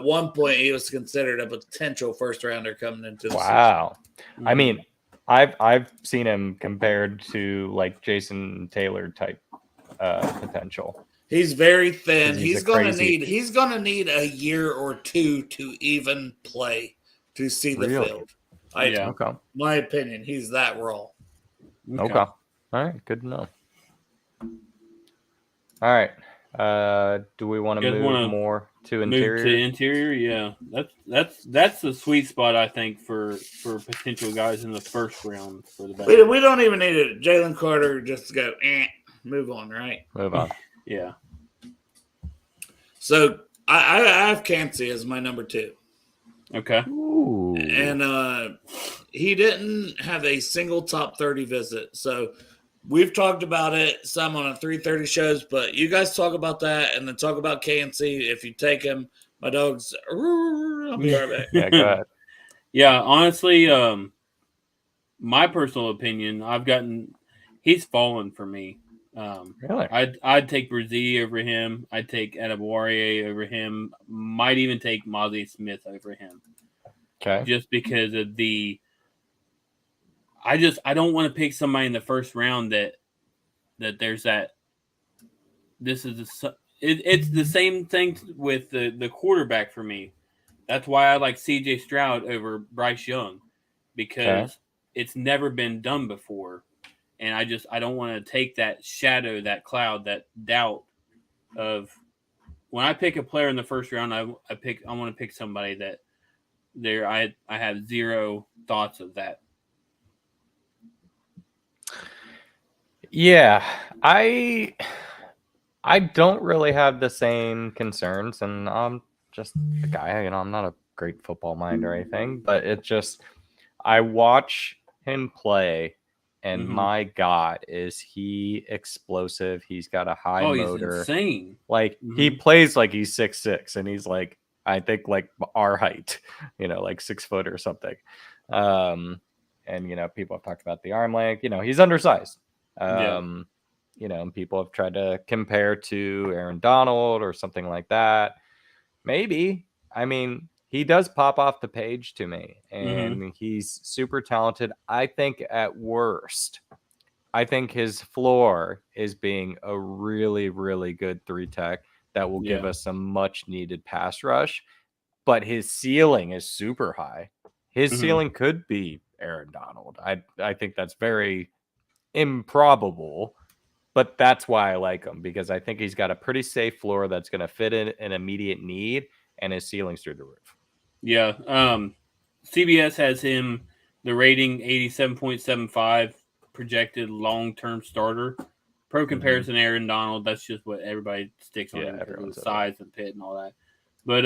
one point, he was considered a potential first rounder coming into the season. I mean, I've seen him compared to like Jason Taylor type potential. He's very thin. He's gonna need a year or two to even play to see the field. My opinion, he's that raw. Okay. All right, good to know. All right. Do we want to move more to interior? Move to interior, yeah. That's the sweet spot, I think, for potential guys in the first round for the Bengals. We don't even need it. Jalen Carter just to go move on, right? Move on. Yeah. So I have Cansey as my number 2. Okay. Ooh. And he didn't have a single top 30 visit. So we've talked about it some on a 3:30 shows, but you guys talk about that and then talk about Cansey. If you take him, my dog's I'll be right back. Yeah, go ahead. Yeah, honestly, my personal opinion, he's fallen for me. Really? I'd take Brzee over him. I'd take Adebawore over him. Might even take Mozzie Smith over him. Okay. Just because of I don't want to pick somebody in the first round that there's that. It's the same thing with the quarterback for me. That's why I like C.J. Stroud over Bryce Young, because it's never been done before. And I don't want to take that shadow, that cloud, that doubt of when I pick a player in the first round. I want to pick somebody that I have zero thoughts of that. Yeah, I don't really have the same concerns, and I'm just a guy. I'm not a great football mind or anything, but it's just I watch him play. And my God, is he explosive? He's got a high motor. He's insane. Like he plays like he's 6'6", and he's like, I think like our height, like 6 foot or something. And people have talked about the arm length. He's undersized. And people have tried to compare to Aaron Donald or something like that. Maybe. I mean, he does pop off the page to me, and he's super talented. I think at worst, his floor is being a really, really good 3-tech that will give us some much needed pass rush, but his ceiling is super high. His ceiling could be Aaron Donald. I think that's very improbable, but that's why I like him, because I think he's got a pretty safe floor that's going to fit in an immediate need, and his ceiling's through the roof. Yeah. CBS has him, the rating 87.75, projected long-term starter. Pro comparison, Aaron Donald, that's just what everybody sticks on him because of the size and pit and all that. But,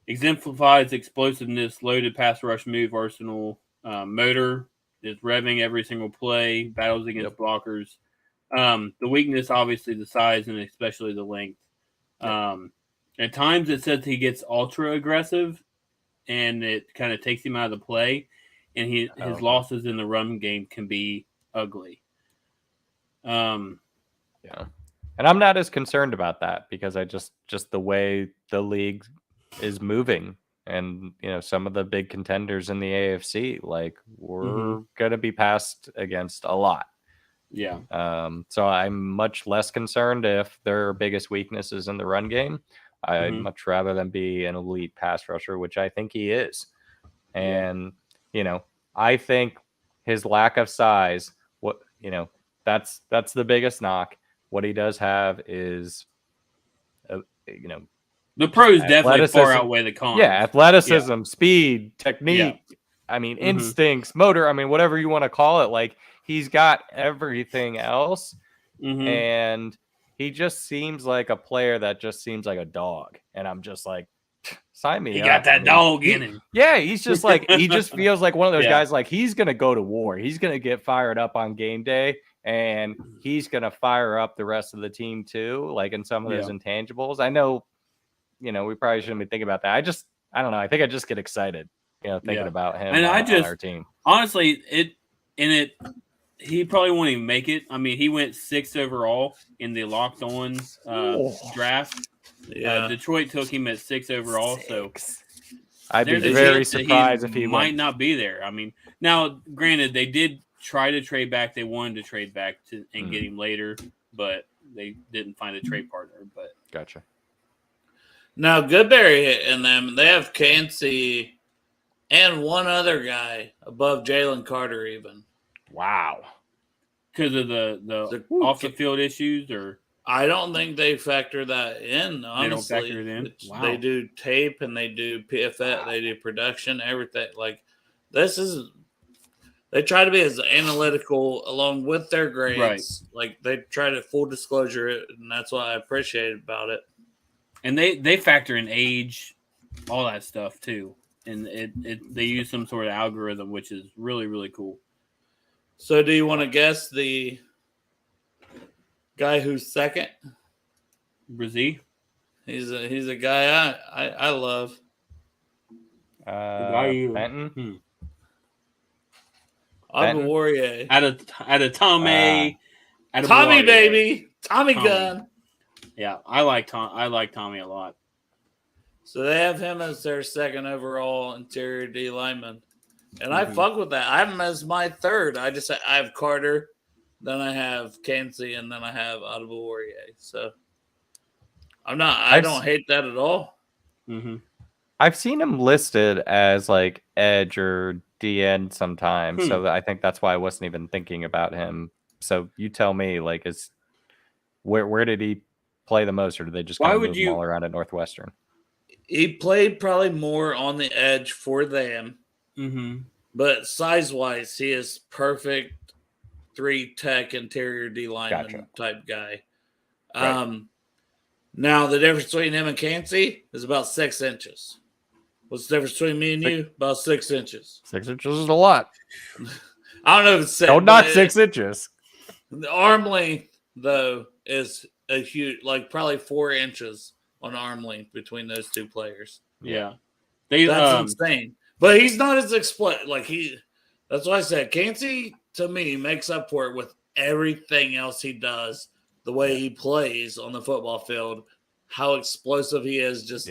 exemplifies explosiveness, loaded pass rush move arsenal, motor, is revving every single play, battles against blockers. The weakness, obviously, the size and especially the length. At times it says he gets ultra aggressive, and it kind of takes him out of the play, and his losses in the run game can be ugly. Yeah. And I'm not as concerned about that because I just the way the league is moving and, some of the big contenders in the AFC, like we're going to be passed against a lot. Yeah. So I'm much less concerned if their biggest weakness is in the run game. I'd much rather than be an elite pass rusher, which I think he is. And, I think his lack of size, that's the biggest knock. What he does have is, the pros definitely athleticism. far outweigh the cons. Yeah, athleticism, speed, technique. Yeah. I mean, instincts, motor. I mean, whatever you want to call it. Like he's got everything else, and he just seems like a player that just seems like a dog. And I'm just like, sign me up. He got that dog in him. Yeah, he's just like he just feels like one of those guys. Like he's gonna go to war. He's gonna get fired up on game day, and he's gonna fire up the rest of the team too. Like in some of those intangibles. I know, we probably shouldn't be thinking about that. I don't know. I think I just get excited, thinking about him and on our team. Honestly, he probably won't even make it. I mean, he went 6th overall in the locked on draft. Yeah, Detroit took him at 6 overall. 6. So I'd be very surprised if he might not be there. I mean, now granted, they did try to trade back. They wanted to trade back and get him later, but they didn't find a trade partner. But gotcha. Now Goodberry and them, they have Cansey and one other guy above Jalen Carter even. Wow. Because of the off the field issues, or I don't think they factor that in. Honestly, they don't factor it in. Wow. They do tape and they do PFF, they do production, everything. Like they try to be as analytical along with their grades. Right. Like they try to full disclosure it, and that's what I appreciate about it. And they factor in age, all that stuff too, and they use some sort of algorithm, which is really, really cool. So, do you want to guess the guy who's second? Brazil. He's a guy I love. Benton. Warrior. Out of Tommy. Tommy baby. Tommy gun. Yeah, I like Tommy a lot. So they have him as their second overall interior D lineman. And I fuck with that. I have him as my third. I have Carter, then I have Cansey, and then I have Warrior. So I don't hate that at all. I've seen him listed as like edge or DN sometimes. So I think that's why I wasn't even thinking about him. So you tell me, like, where did he play the most, or did they just kind of move him all around at Northwestern? He played probably more on the edge for them. But size-wise, he is perfect 3-tech interior D lineman type guy. Right. Now, the difference between him and Cansey is about 6 inches. What's the difference between me and you? About 6 inches. 6 inches is a lot. I don't know if it's 6. No, not 6 inches. The arm length, though, is a huge, like probably 4 inches on arm length between those two players. Yeah. That's insane. But he's not as explosive. That's why I said Cansey, to me, makes up for it with everything else he does, the way he plays on the football field, how explosive he is, just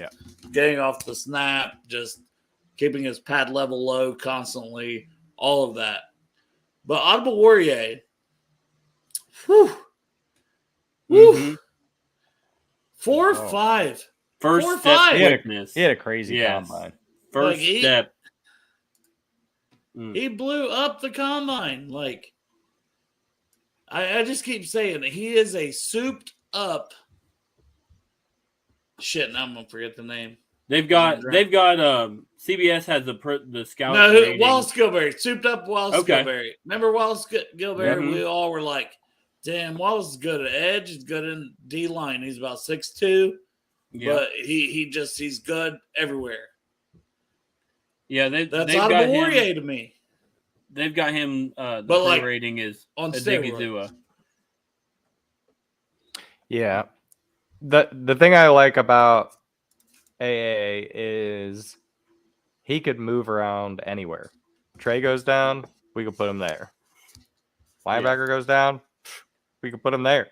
getting off the snap, just keeping his pad level low constantly, all of that. But Warrior, whew. 4 or 5. First 4 or step 5. quickness. He had a crazy combine. First step. He blew up the combine. Like, I just keep saying it. He is a souped up. Shit, now I'm gonna forget the name. They've got CBS has the scout. No, Wallace Gilberry, souped up Wallace Gilberry. Remember Wallace Gilberry? We all were like, "Damn, Wallace is good at edge. He's good in D line. He's about 6'2", but he's good everywhere." Yeah, that's out of Warrior to me. They've got him. The rating is on Adigizua. Yeah, the thing I like about AA is he could move around anywhere. Trey goes down, we could put him there. Linebacker goes down, we could put him there.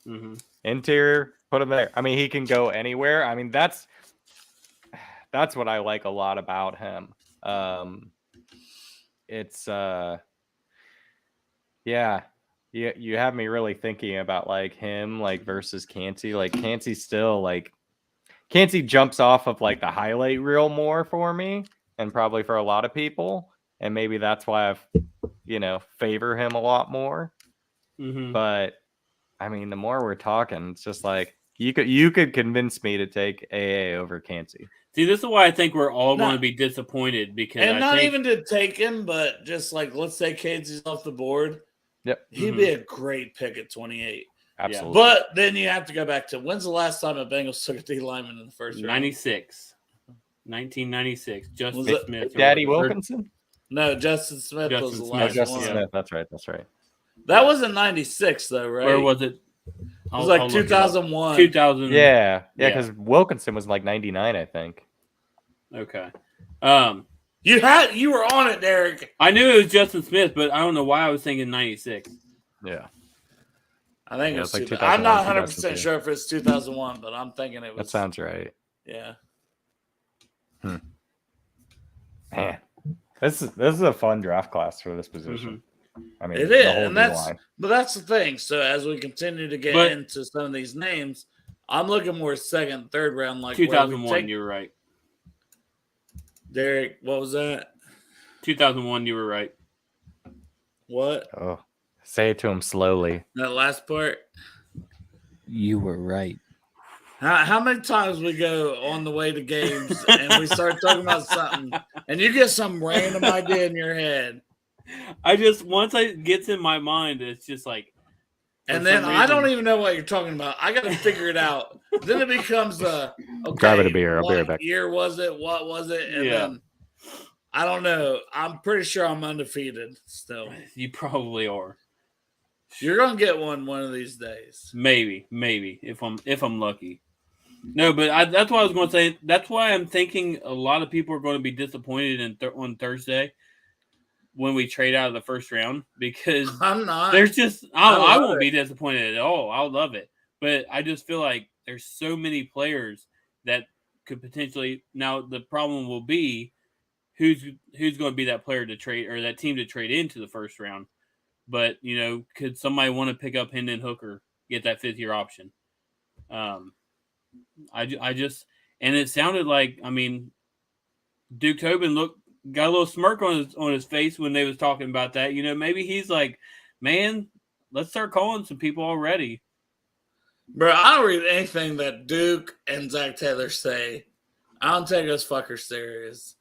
Mm-hmm. Interior, put him there. I mean, he can go anywhere. I mean, that's what I like a lot about him. It's yeah. You have me really thinking about like him like versus Cansey. Like Cansey still like Cansey jumps off of like the highlight reel more for me and probably for a lot of people. And maybe that's why I've favor him a lot more. Mm-hmm. But I mean, the more we're talking, it's just like you could convince me to take AA over Cansey. See, this is why I think we're all going to be disappointed because even to take him, but just like let's say Cansey's off the board. Yep, he'd be a great pick at 28. Absolutely. But then you have to go back to when's the last time the Bengals took a D lineman in the first round? 1996. Justin Smith. Daddy Wilkinson? No, Justin Smith was the last Justin one. Smith. That's right. That wasn't 96 though, right? Where was it? It was like 2001. 2000. Yeah, because Wilkinson was like 99, I think. Okay. You were on it, Derek. I knew it was Justin Smith, but I don't know why I was thinking 96. Yeah. I think it was like I'm not 100% sure if it's 2001, but I'm thinking it was. That sounds right. Yeah. Man, this is a fun draft class for this position. Mm-hmm. I mean, it is, and that's the thing. So as we continue to get into some of these names, I'm looking more second, third round, like 2001. You were right, Derek. What was that? 2001. You were right. What? Oh, say it to him slowly. That last part. You were right. How many times we go on the way to games and we start talking about something and you get some random idea in your head? Once it gets in my mind, it's just like. And then I don't even know what you're talking about. I got to figure it out. Then it becomes grab it a beer. I'll be right back. What year was it? What was it? And then I don't know. I'm pretty sure I'm undefeated still. You probably are. You're gonna get one of these days. Maybe if I'm lucky. No, but that's what I was going to say. That's why I'm thinking a lot of people are going to be disappointed on Thursday when we trade out of the first round because I'm not. There's just I won't be disappointed at all. I'll love it, but I just feel like there's so many players that could potentially. Now the problem will be who's going to be that player to trade or that team to trade into the first round. But could somebody want to pick up Hendon Hooker, get that 5th-year option? I just and it sounded like Duke Tobin got a little smirk on his face when they was talking about that. Maybe he's like, man, let's start calling some people already. Bro, I don't read anything that Duke and Zach Taylor say. I don't take those fuckers serious.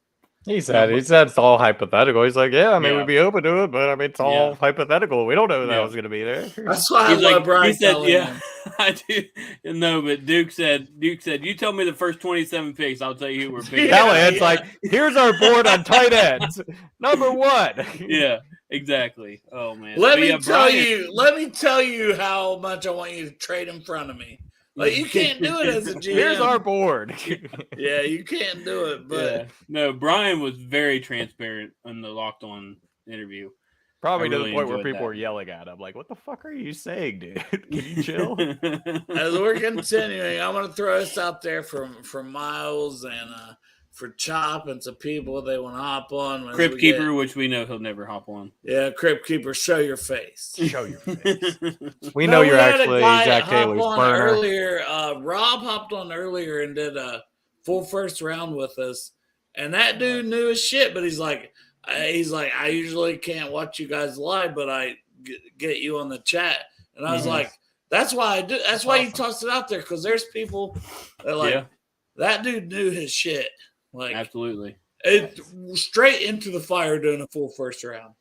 He said it's all hypothetical. He's like, we'd be open to it, but it's all hypothetical. We don't know that was going to be there. That's why I love Brian. He said, I do. No, but Duke said, you tell me the first 27 picks, I'll tell you who we're picking. It's like, here's our board on tight ends. Number 1. Yeah, exactly. Oh man. Let me tell you how much I want you to trade in front of me. Like, you can't do it as a GM. Here's our board. Yeah, you can't do it. But no, Brian was very transparent in the Locked On interview. Probably to the point where people were yelling at him, like, "What the fuck are you saying, dude? Can you chill?" As we're continuing, I'm going to throw this out there for Miles and for Chop and some people they want to hop on. Crypt Keeper, which we know he'll never hop on. Yeah, Crypt Keeper, show your face. Show your face. We know you're actually Zach Taylor's burner. Earlier, Rob hopped on earlier and did a full first round with us, and that dude knew his shit. But he's like, I usually can't watch you guys live, but I get you on the chat, and I was like, that's why I do. That's why you tossed it out there because there's people that that dude knew his shit. Like, absolutely. Straight into the fire doing a full first round.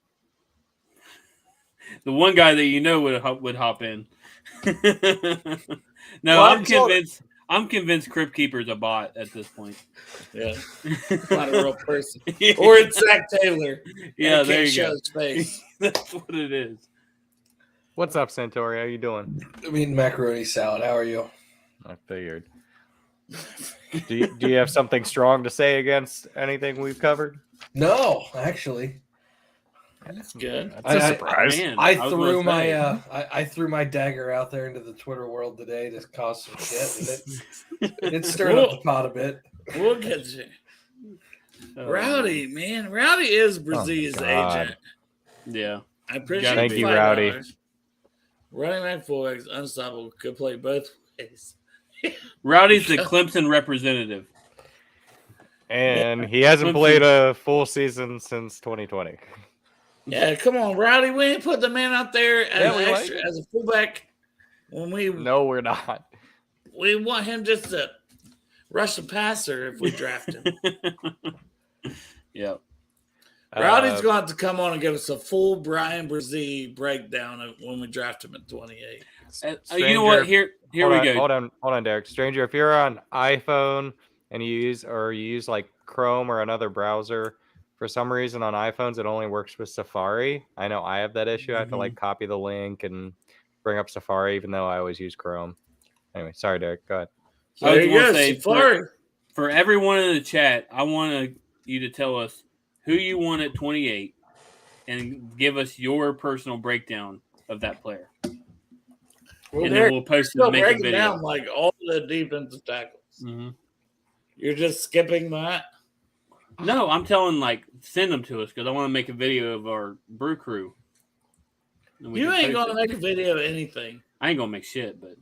The one guy that would hop in. No, I'm convinced. I'm convinced Crypt Keeper's a bot at this point. Yeah, not a real person. Or it's Zach Taylor. Yeah, there you show go. His face. That's what it is. What's up, Santori? How you doing? I'm eating macaroni salad. How are you? I figured. Do you have something strong to say against anything we've covered? No, actually. That's good. That's a surprise. Man, I was threw gonna say. I threw my dagger out there into the Twitter world today to cause some shit, and it stirred up the pot a bit. We'll get you. Oh, Rowdy, man. Rowdy is Brazil's God. agent. Yeah. I appreciate Thank the you, $5. Rowdy. Running back fullbacks, unstoppable, could play both ways. Rowdy's the Clemson representative. And he hasn't played a full season since 2020. Yeah, come on, Rowdy. We ain't put the man out there as Yeah, we extra, like as a fullback when we No, we're not. we want him just to rush the passer if we draft him. Yep. Rowdy's going to have to come on and give us a full Brian Brzee breakdown of when we draft him at 28. You know what? Here we go. Hold on, Derek. Stranger, if you're on iPhone and you use like Chrome or another browser, for some reason on iPhones it only works with Safari. I know I have that issue. I have to like copy the link and bring up Safari, even though I always use Chrome. Anyway, sorry, Derek. Go ahead. So there you go, say, Safari. For everyone in the chat, I want you to tell us who you want at 28 and give us your personal breakdown of that player. Well, and then we'll post it still and make a breaking video. down like all the defensive tackles. Mm-hmm. You're just skipping that? No, I'm telling send them to us because I want to make a video of our brew crew. You ain't going to make a video of anything. I ain't going to make shit, but.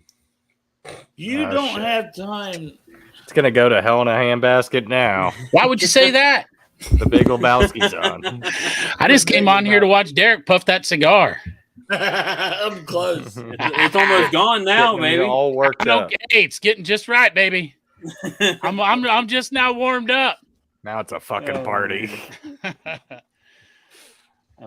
You don't have time. It's going to go to hell in a handbasket now. Why would you say that? The Big Lebowski's on. I just came on here to watch Derek puff that cigar. I'm close. It's almost gone now, Getting me baby. all worked up. Okay, it's getting just right, baby. I'm just now warmed up. Now it's a fucking party.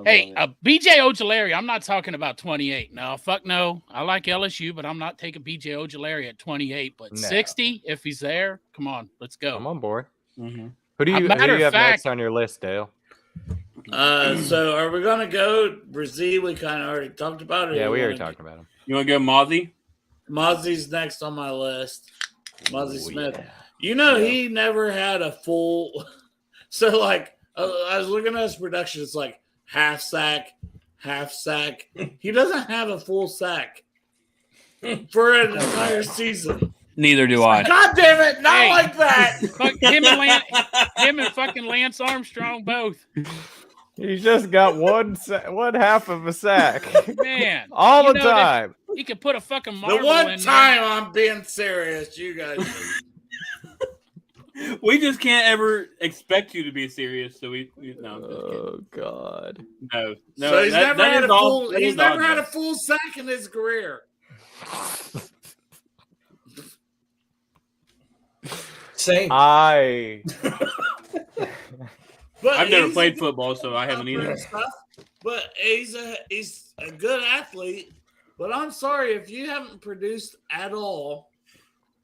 Hey, BJ Ojulari, I'm not talking about 28. No, fuck no. I like LSU, but I'm not taking BJ Ojulari at 28. But No. 60, if he's there, come on, let's go. I'm on board. Mm-hmm. Who do you have next on your list, Dale? So are we going to go Brzee? We kind of already talked about it. Yeah, we already talked about him. You want to go Mozzie? Mozzie's next on my list. Mozzie Smith. Yeah. You know, he never had a full. So, I was looking at his production. It's like half sack. He doesn't have a full sack for an entire season. Neither do I. God damn it! Not like that. Fuck him and fucking Lance Armstrong both. He's just got one half of a sack. Man. All you the know time. He could put a fucking marble The one in time I'm being serious, you guys. We just can't ever expect you to be serious, so we no. I'm just kidding. Oh God. No. So he's never had a full. that He's is never odd, had though. a full sack in his career. Same. I But I've never he's played football, so I haven't either. stuff, but he's a good athlete. But I'm sorry if you haven't produced at all.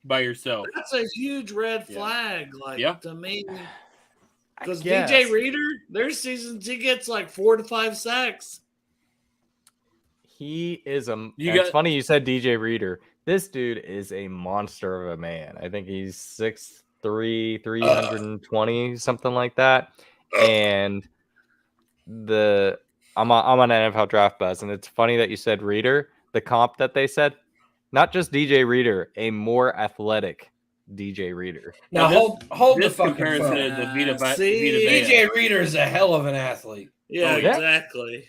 By yourself. That's a huge red Yeah. flag, Yeah. to me. Because guess. DJ Reader, there's seasons he gets 4 to 5 sacks. He is a. You It's got- funny you said DJ Reader. This dude is a monster of a man. I think he's 6'3", 320, something like that. And I'm on NFL Draft Buzz, and it's funny that you said Reader. The comp that they said, not just DJ Reader, a more athletic DJ Reader. Now hold the This fucking comparison phone. is a Vita See? Vea. DJ Reader is a hell of an athlete. Yeah, Oh, yeah? exactly.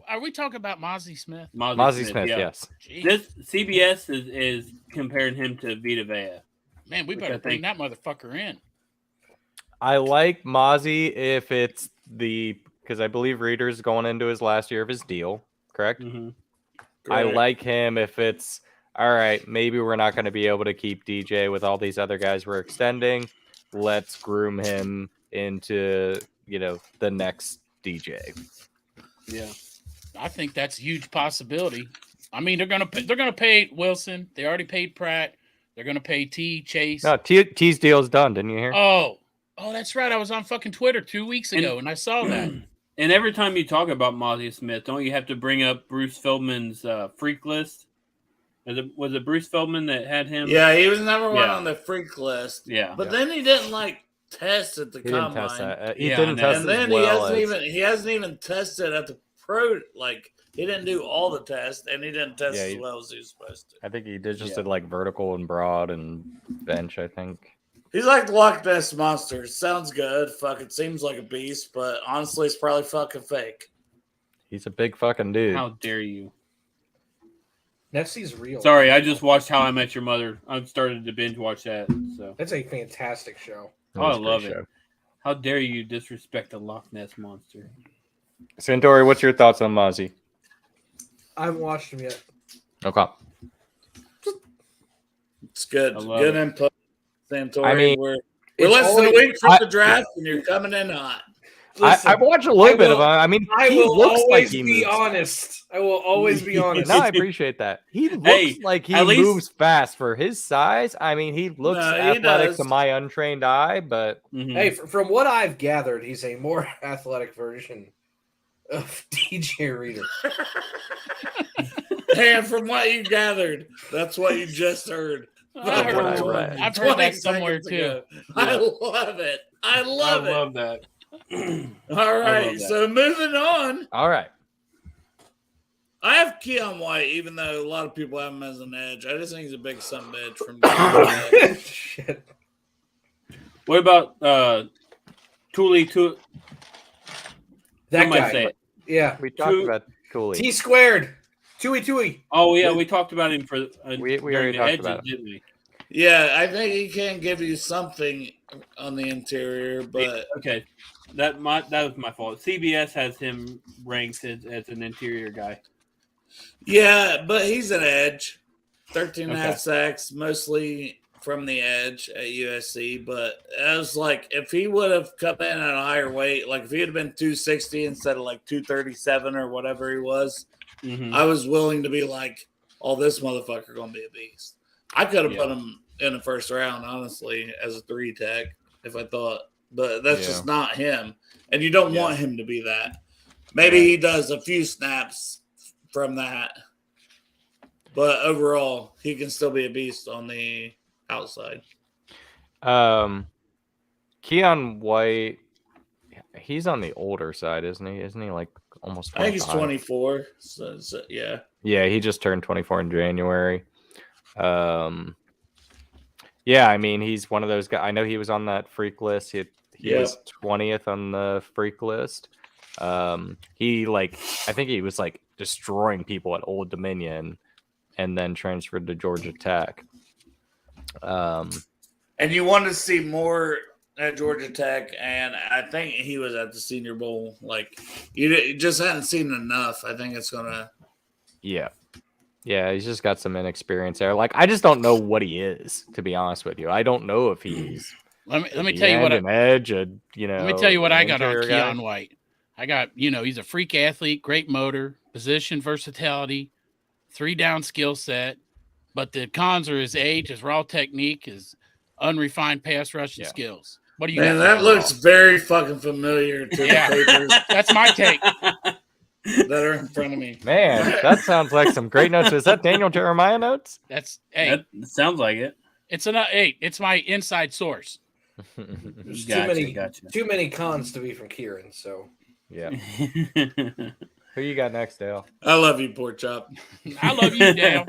Are we talking about Mozzie Smith? Mozzie Smith, yeah. yes. Jeez. This CBS is comparing him to Vita Vea. Man, we Which better I bring think- that motherfucker in. I like Mozzie if it's because I believe Reader's going into his last year of his deal, correct? Mm-hmm. I Correct. like him if it's all right. Maybe we're not going to be able to keep DJ with all these other guys we're extending. Let's groom him into the next DJ. Yeah. I think that's a huge possibility. I mean, they're gonna pay Wilson. They already paid Pratt. They're gonna pay Chase. No, T's deal's done. Didn't you hear? Oh, that's right. I was on fucking Twitter 2 weeks ago, and I saw that. And every time you talk about Mozzie Smith, don't you have to bring up Bruce Feldman's freak list? Was it Bruce Feldman that had him? Yeah, he was number one Yeah. on the freak list. Yeah. But then he didn't test at the He didn't combine. test that. He Yeah, didn't I know. test And then as well he hasn't even tested at the pro. Like he didn't do all the tests, and he didn't test Yeah, as well as he was supposed to. I think he did Yeah. did like vertical and broad and bench, I think. He's like the Loch Ness Monster. Sounds good. Fucking seems like a beast, but honestly, it's probably fucking fake. He's a big fucking dude. How dare you? Nessie's real. Sorry, I just watched How I Met Your Mother. I've started to binge watch that. So That's a fantastic show. Oh, I That's a great love it. show. How dare you disrespect the Loch Ness Monster? Santori, what's your thoughts on Mozzie? I haven't watched him yet. Okay. It's good. I love Good it. input, Santori. I mean, we're it's less than a always- week from the draft, and you're coming in hot. Listen, I've watched a little I bit will- of him. I mean, I he will looks like always he be moves. honest. I will always be honest. No, I appreciate that. He looks Hey, like he at least- moves fast for his size. I mean, he looks No, he athletic does. to my untrained eye, but Mhm. Hey, from what I've gathered, he's a more athletic version of DJ Reader. And from what you gathered, that's what you just heard. I've From what I heard, read. I've heard 20 that somewhere seconds too. ago. I love it. I love it. love that. All right, that. so moving on. all right. I have Keon White, even though a lot of people have him as an edge. I just think he's a big son of a bitch from Shit. What about Tuli? That Somebody guy. say it. Yeah. We talked Two- about Cooley. T squared. Tui. Oh yeah, we talked about him for We during already the talked edges, about him. didn't we? Yeah, I think he can give you something on the interior, but Okay, that was my fault. CBS has him ranked as an interior guy. yeah, but he's an edge. 13 and a half Okay. sacks, mostly from the edge at USC. But I was like, if he would have come in at a higher weight, like if he had been 260 instead of like 237 or whatever he was, Mhm. I was willing to be like, oh, this motherfucker going to be a beast. I could have Yeah. put him in the first round, honestly, as a 3 tech if I thought. But that's just not him. And you don't want him to be that. Maybe he does a few snaps from that. But overall, he can still be a beast on the outside. Keon White, he's on the older side, isn't he? Isn't he like almost 25? I think he's 24. So yeah. Yeah, he just turned 24 in January. Yeah, I mean, he's one of those guys. I know he was on that freak list. He was 20th on the freak list. He I think he was like destroying people at Old Dominion and then transferred to Georgia Tech. And you want to see more at Georgia Tech, and I think he was at the Senior Bowl. Like, you just hadn't seen enough. I think it's going to. Yeah. Yeah, he's just got some inexperience there. Like, I just don't know what he is, to be honest with you. I don't know if he's Let me tell you what an edge, let me tell you what I got on interior guy. Keon White. I got, he's a freak athlete, great motor, position versatility, 3-down skill set. But the cons are his age, his raw technique, his unrefined pass rushing skills. What do you Man, got? that looks very fucking familiar to Yeah. the papers That's my take. that are in front of me. Man, that sounds like some great notes. Is that Daniel Jeremiah notes? That's That sounds like it. it's my inside source. There's Gotcha. too many cons to be from Kieran. So Yeah. Who you got next, Dale? I love you, Pork Chop. I love you, Dale.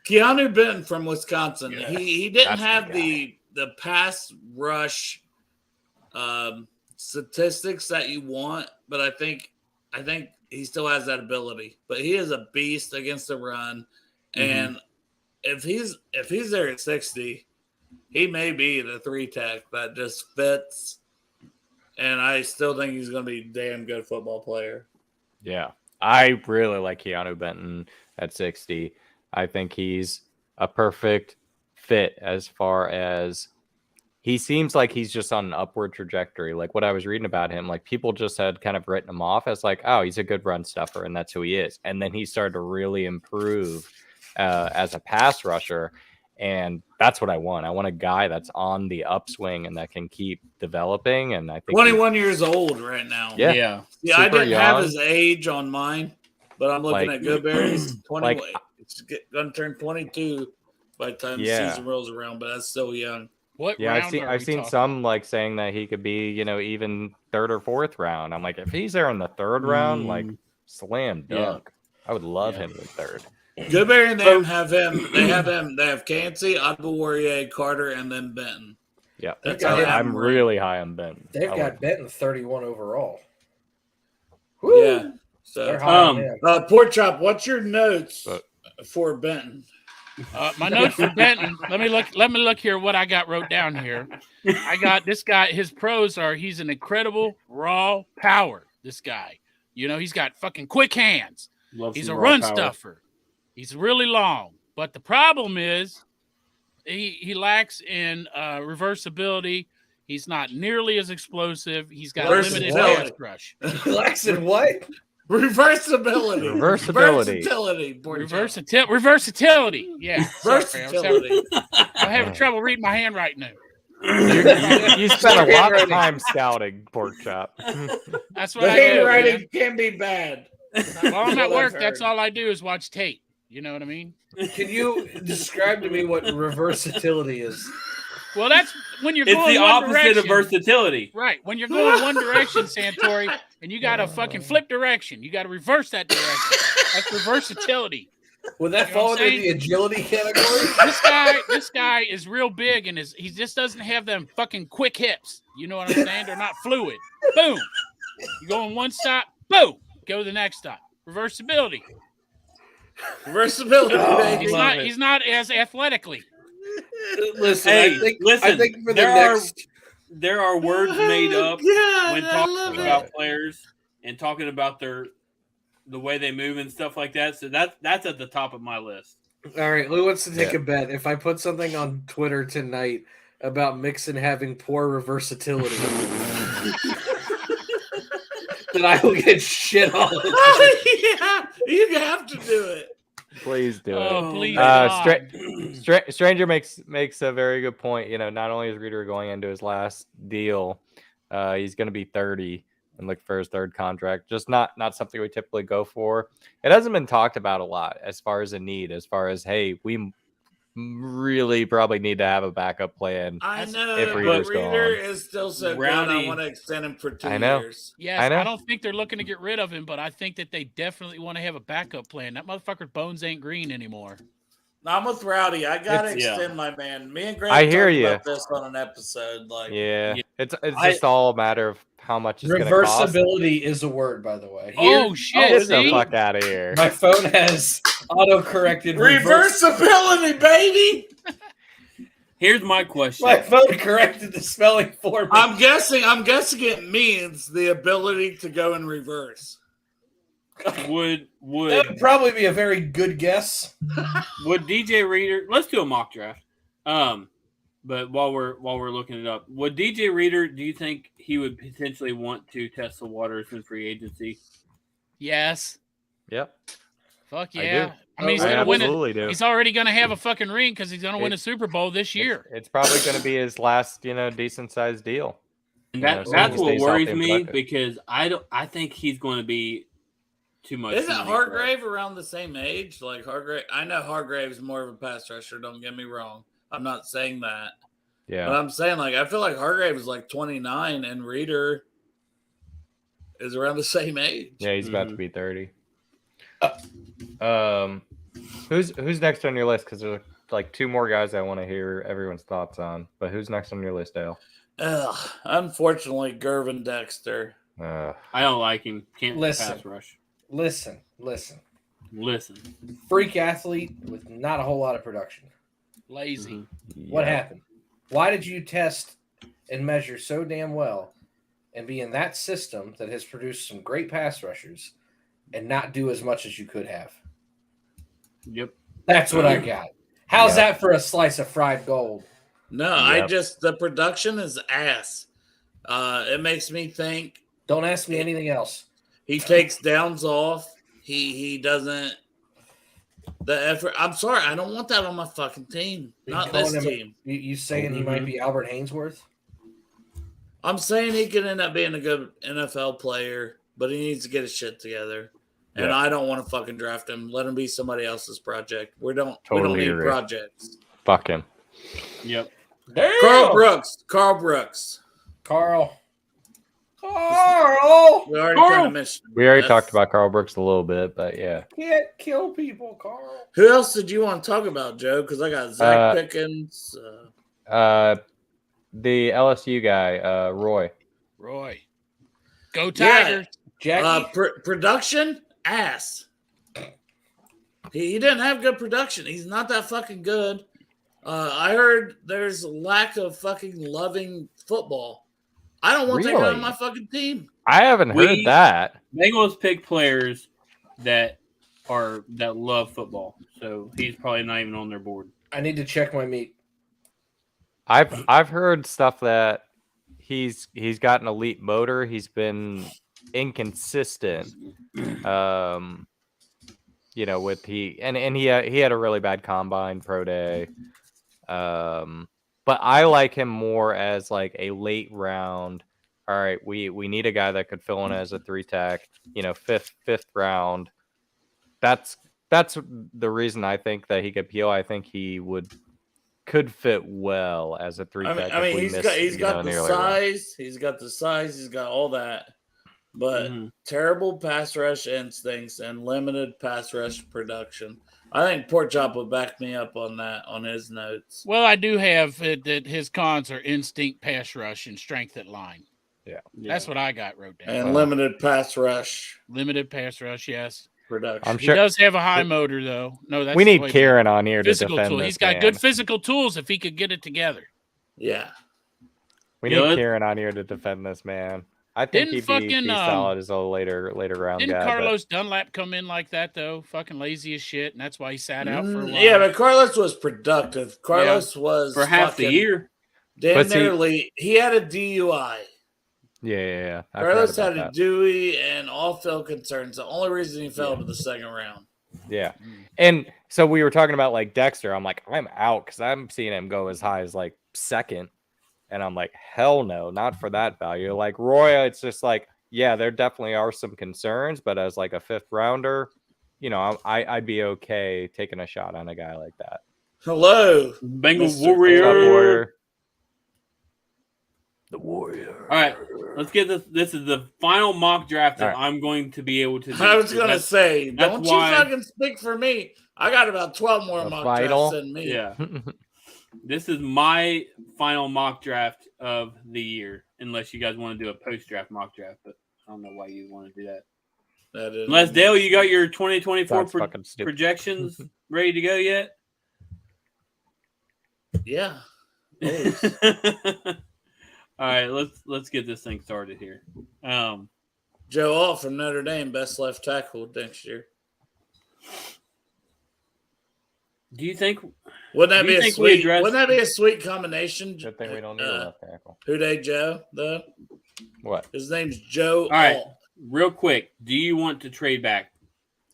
Keanu Benton from Wisconsin. Yeah. He didn't That's have the the pass rush statistics that you want, but I think he still has that ability. But he is a beast against the run, and if he's there at 60, he may be the 3 tech that just fits. And I still think he's going to be a damn good football player. Yeah. I really like Keanu Benton at 60. I think he's a perfect fit as far as he seems like he's just on an upward trajectory. Like what I was reading about him, like people just had kind of written him off as like, oh, he's a good run stuffer, and that's who he is. And then he started to really improve as a pass rusher. And that's what I want. I want a guy that's on the upswing and that can keep developing. And I think 21 years old right now. Yeah. Yeah. Yeah, I super didn't have young. his age on mine, but I'm looking Like- at Goodberry's 20. like- it's going to turn 22 by the time the Yeah. season rolls around, but that's still young. What Yeah, round are I've we seen talking? some like saying that he could be, even third or fourth round. I'm like, if he's there in the third round, like slam Yeah. dunk. I would love Yeah. him in third. Goodberry and them have him. They have him. They have Cansey, Adbawariye, Carter, and then Benton. Yeah, That's how they have I'm him really high on Ben. They've I got like- Benton 31 overall. Yeah. So, They're high on him. Pork Chop, what's your notes But- for Benton? My notes for Benton. Let me look here. What I got wrote down here. I got this guy. His pros are he's an incredible raw power. This guy, he's got fucking quick hands. Love He's some a raw run power. stuffer. He's really long. But the problem is he lacks in reversibility. He's not nearly as explosive. He's got limited Versatility. pass rush. Relax and what? Reversibility. Reversibility. Pork Chop. Versatility. Yeah. Sorry, Versatility. I'm having trouble reading my handwriting now. You spent a lot of time scouting, Pork Chop. That's what The I do. handwriting Man. can be bad. While I'm at What I've work, that's heard. all I do is watch tape. You know what I mean? Can you describe to me what reversibility is? Well, that's when you're It's going the one opposite direction. of versatility. Right. When you're going one direction, Santori, and you got to fucking flip direction. You got to reverse that direction. That's reversibility. Would that You know fall what I'm under the saying? agility category? This guy is real big and he just doesn't have them fucking quick hips. You know what I'm saying? They're not fluid. Boom. You go in one stop, boom. Go to the next stop. Reversibility. Versatility, baby. He's not as athletically. Listen, Hey, I think for the there next. there are words made up God, when I love talking about players and talking about the way they move and stuff like that. So that's at the top of my list. All right, who wants to take a bet? If I put something on Twitter tonight about Mixon having poor reversibility, then I will get shit on. Yeah, you have to do it. Please do it. Oh, please. God. Stranger makes a very good point. Not only is Reader going into his last deal, he's going to be 30 and look for his third contract. Just not something we typically go for. It hasn't been talked about a lot as far as a need, as far as, hey, we really probably need to have a backup plan. I know, If but Reader's Reader gone. is still so Rowdy. good. I want to extend him for 2 I know. years. Yes, I know. I don't think they're looking to get rid of him, but I think that they definitely want to have a backup plan. That motherfucker's bones ain't green anymore. I'm with Rowdy. I gotta It's- yeah. extend my man. Me and Greg I hear talked you. about this on an episode. Like, Yeah, Yeah. it's just all a matter of how much it's going to cost. Reversibility is a word, by the way. Oh, shit. Get the See? fuck out of here. My phone has auto-corrected reversibility, baby. Here's my question. My phone corrected the spelling for me. I'm guessing it means the ability to go in reverse. Would That would probably be a very good guess. would DJ Reader? Let's do a mock draft. But while we're looking it up, would DJ Reader? Do you think he would potentially want to test the waters in free agency? Yes. Yep, Fuck I yeah. do. I mean, he's I going to win it. absolutely do. He's already going to have a fucking ring because he's going to win a Super Bowl this year. It's probably going to be his last, decent sized deal. And Yeah, so that's he what stays worries healthy and me productive. because I think he's going to be too much. Isn't money for Hargrave around the same age? Like Hargrave, I know Hargrave's more of a pass rusher. Don't get me wrong. I'm not saying that, but Yeah, I'm saying I feel like Hargrave is like 29 and Reader is around the same age. yeah, he's about to be 30. Who's next on your list? Because there's like two more guys I want to hear everyone's thoughts on. But who's next on your list, Dale? Unfortunately, Gervin Dexter. Uh, I don't like him. Can't Listen. pass rush. Listen. Listen. Freak athlete with not a whole lot of production. Lazy. What yeah. happened? Why did you test and measure so damn well and be in that system that has produced some great pass rushers and not do as much as you could have? Yep. That's what I got. How's Yeah. that for a slice of fried gold? No, Yep. the production is ass. It makes me think Don't ask me anything else. he takes downs off. He doesn't the effort. I'm sorry, I don't want that on my fucking team. You Not calling this him- team. You saying he might be Albert Hainsworth? I'm saying he could end up being a good NFL player, but he needs to get his shit together. And Yeah. I don't want to fucking draft him. Let him be somebody else's project. We don't Totally need agree. projects. Fuck him. Yep. Damn. Carl Brooks. Carl. We already kind of mentioned him. We already That's- talked about Carl Brooks a little bit, but yeah. Can't kill people, Carl. Who else did you want to talk about, Joe? Because I got Zach Pickens. The LSU guy, Roy. Roy. Go Yeah. Tigers. Jackie. Production ass. He didn't have good production. He's not that fucking good. I heard there's a lack of fucking loving football. I don't want that guy Really? on my fucking team. I haven't heard that. Bengals pick players that love football, so he's probably not even on their board. I need to check my meat. I've heard stuff that he's got an elite motor. He's been inconsistent. With he had a really bad combine pro day. But I like him more as like a late round. All right, we need a guy that could fill in as a 3-tech, fifth round. That's the reason I think that he could appeal. I think he could fit well as a 3-tech. I mean he's got the size, he's got all that. But terrible pass rush instincts and limited pass rush production. I think Pork Chop would back me up on that on his notes. Well, I do have it that his cons are instinct pass rush and strength at line. Yeah. That's what I got wrote down. And limited pass rush Limited pass rush, yes. production. I'm He sure does have a high motor, though. No, that's we the need way Kieran on here to physical defend tool. this He's got man. good physical tools if he could get it together. Yeah. We Yeah, need Kieran on here to defend this man. I think Didn't he'd be fucking, solid as a later round Didn't guy. Carlos Dunlap come in like that, though? Fucking lazy as shit, and that's why he sat out for a while. Yeah, but Carlos was productive. Carlos was For half the fucking year. damn But see- nearly. He had a DUI. Yeah. I Carlos forgot had about a Dewey and off-field concerns. The only reason he fell to the second round. that. Yeah. And so we were talking about like Dexter. I'm like, I'm out because I'm seeing him go as high as like second. And I'm like, hell no, not for that value. Like Roy, it's just like, yeah, there definitely are some concerns, but as like a 5th rounder, I'd be okay taking a shot on a guy like that. Hello, Bengal Mr. Warrior. The Warrior. All right, let's get this. This is the final mock draft that All right. I'm going to be able to do. I was going to That's- say, that's don't why- you fucking speak for me. I got about 12 more The mock final? drafts than me. Yeah. This is my final mock draft of the year, unless you guys want to do a post-draft mock draft, but I don't know why you want to do that. That is Unless, Dale, you got your 2024 Sounds fucking stupid. projections ready to go yet? Yeah. All right, let's get this thing started here. Joe Alt from Notre Dame, best left tackle next year. Do you think Wouldn't that Do be you a think we sweet? address- Wouldn't that be a sweet combination? Good thing we don't need a left tackle. Who they Joe though? What? His name's Joe. All right. Alt. real quick, do you want to trade back?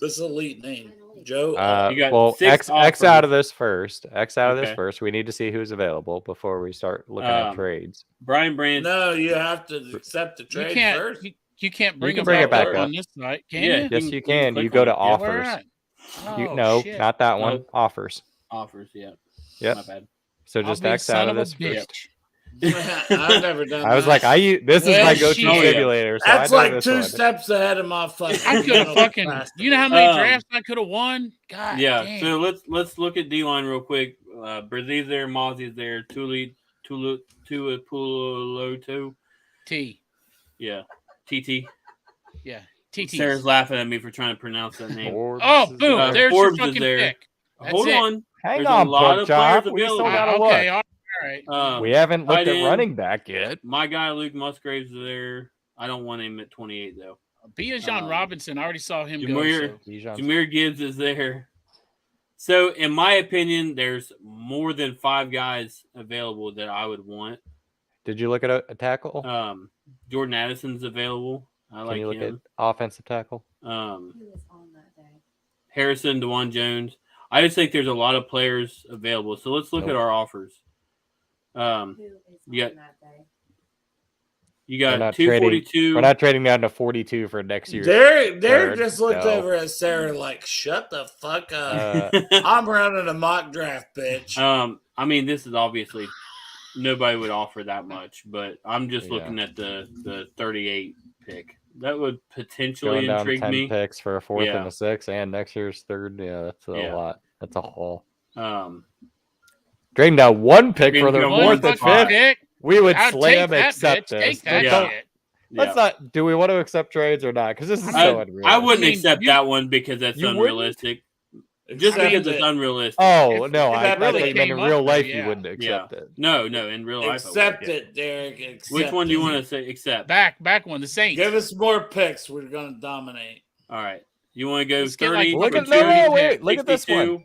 This is elite name, Joe. Alt. You got Well, 6 X offers. out of this first. X out of this Okay. first. We need to see who's available before we start looking at trades. Brian Branch. No, you have to accept the trade first. You can't bring can him bring it back back up up. on this site, can Yeah. you? Yes, you you can can. click You go on to it. Yeah. offers. Where at? Oh, No, shit. not that one. No. Offers. Offers, yeah. Yep. My bad. So I'll just be X son out of of a this bitch. first. I've never done. I was that. like, this is Well, my go-to shit. simulator. So That's I know like this 2 one. steps ahead of my fucking. I could have fucking. You know how many drafts I could have won? God Yeah, damn. so let's look at D line real quick. Brazil's there, Mozzie's there, Tuipulotu. T. Yeah. TT. Yeah. TT. Sarah's laughing at me for trying to pronounce that name. Forbes Oh, is boom! there. There's Forbes is your fucking there. pick. That's Hold it. on. Hang There's on, a lot Pork of Chop. players We still available. gotta Okay, look. all right. We haven't looked tight at end. running back yet. My guy Luke Musgraves is there. I don't want him at 28 though. Bijan Robinson. I already saw him go. Jameer- So. Bijan's- Jameer Gibbs is there. So, in my opinion, there's more than 5 guys available that I would want. Did you look at a tackle? Jordan Addison's available. I Can like you look him. at offensive tackle? Harrison, DeJuan Jones. I just think there's a lot of players available. So let's look at our offers. You We're got not 242. We're not trading down to 42 for next year. Derek third. just looked No. over at Sarah like, "Shut the fuck up! I'm running a mock draft, bitch." I mean, this is obviously nobody would offer that much. But I'm just Yeah. looking at the 38 pick. That would potentially Going down intrigue 10 me. picks for a fourth Yeah. and a sixth, and next year's third. Yeah, that's a Yeah. lot. That's a haul. Trading down one pick Trading for the down One fourth one and fucking fifth. pick. We would I'll slam take that, accept bitch. this. Take that Yeah. Don't- shit. Let's not. Do we want to accept trades or not? Because this is so I unrealistic. wouldn't I mean, accept you- that one because that's You wouldn't? unrealistic. Just Accept because it. it's unrealistic. Oh If- no! if I that thought really you meant in came real up, life yeah. you wouldn't accept it. No, in real life. Accept I would. it, Derek. Accept Which one do you it. want to say accept? Back one. The Saints. Give us more picks. We're going to dominate. All right. You want to go Let's get, 30? like, Look for at two no, pick. wait! Look at this 62? one.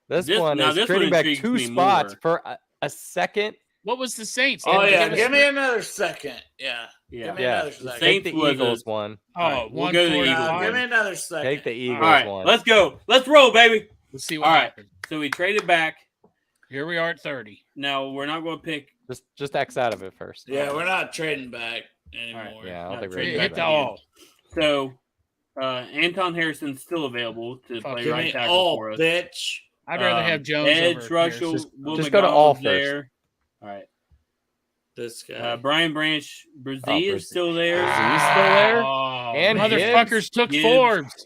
This This- one now is this trading one back intrigues 2 me spots more. for a second. What was the Saints? Oh, Didn't yeah. give us- Give me another second. Yeah. Yeah. Give me Yeah, another take second. Saints the was a- Eagles one. Oh, All right, we'll one go to the for Eagles. Give five. me another second. Take the Eagles All right. one. Let's go. Let's roll, baby. Let's see what All right. happens. So we traded back. Here we are at 30. Now we're not going to pick. Just X out of it first. Yeah, we're not trading back anymore. All right. Yeah, I don't No, think we're trade gonna Hit do the that. all. So Anton Harrison's still available to Fuck, play Give right me tackle all, for us. bitch. I'd rather have Jones Edge, over Russell, Pierce. Will Just go to all McDonald's first. there. All right. This guy. Brian Branch, Brzee Oh, is Brzee. still there. Brzee still there? Oh, And motherfuckers took Gibbs. Forbes.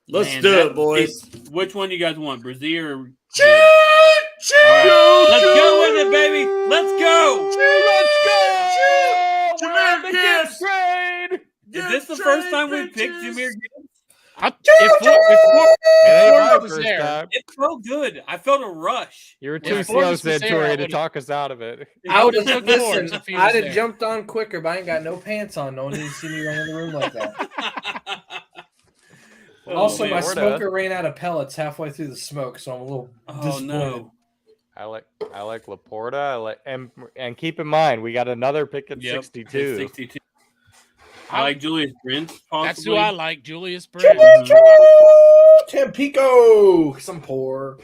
Let's Man, do that- it, boys. Which one do you guys want, Brzee or? Choo, choo, All right. Let's go with it, baby. Let's go. choo, Jameer Gibbs. Trade. Is this the first time we picked Jameer Gibbs? It ain't my Forbes was first there. time. It felt good. I felt a rush. You were Yeah, too if slow, Forbes was there, I Centurion, to would've- talk us out of it. I would Took have Forbes listened. if he was I'd have there. jumped on quicker, but I ain't got no pants on. No one needs to see me run in the room like that. Also, man, my we're smoker ran out of pellets halfway through the smoke, so I'm a little Oh disappointed. no. I like Laporta. And keep in mind we got another pick at Yep, 62. 62. I like Julius Brent. Possibly. That's who I like, Julius Brent. Tampico, some poor.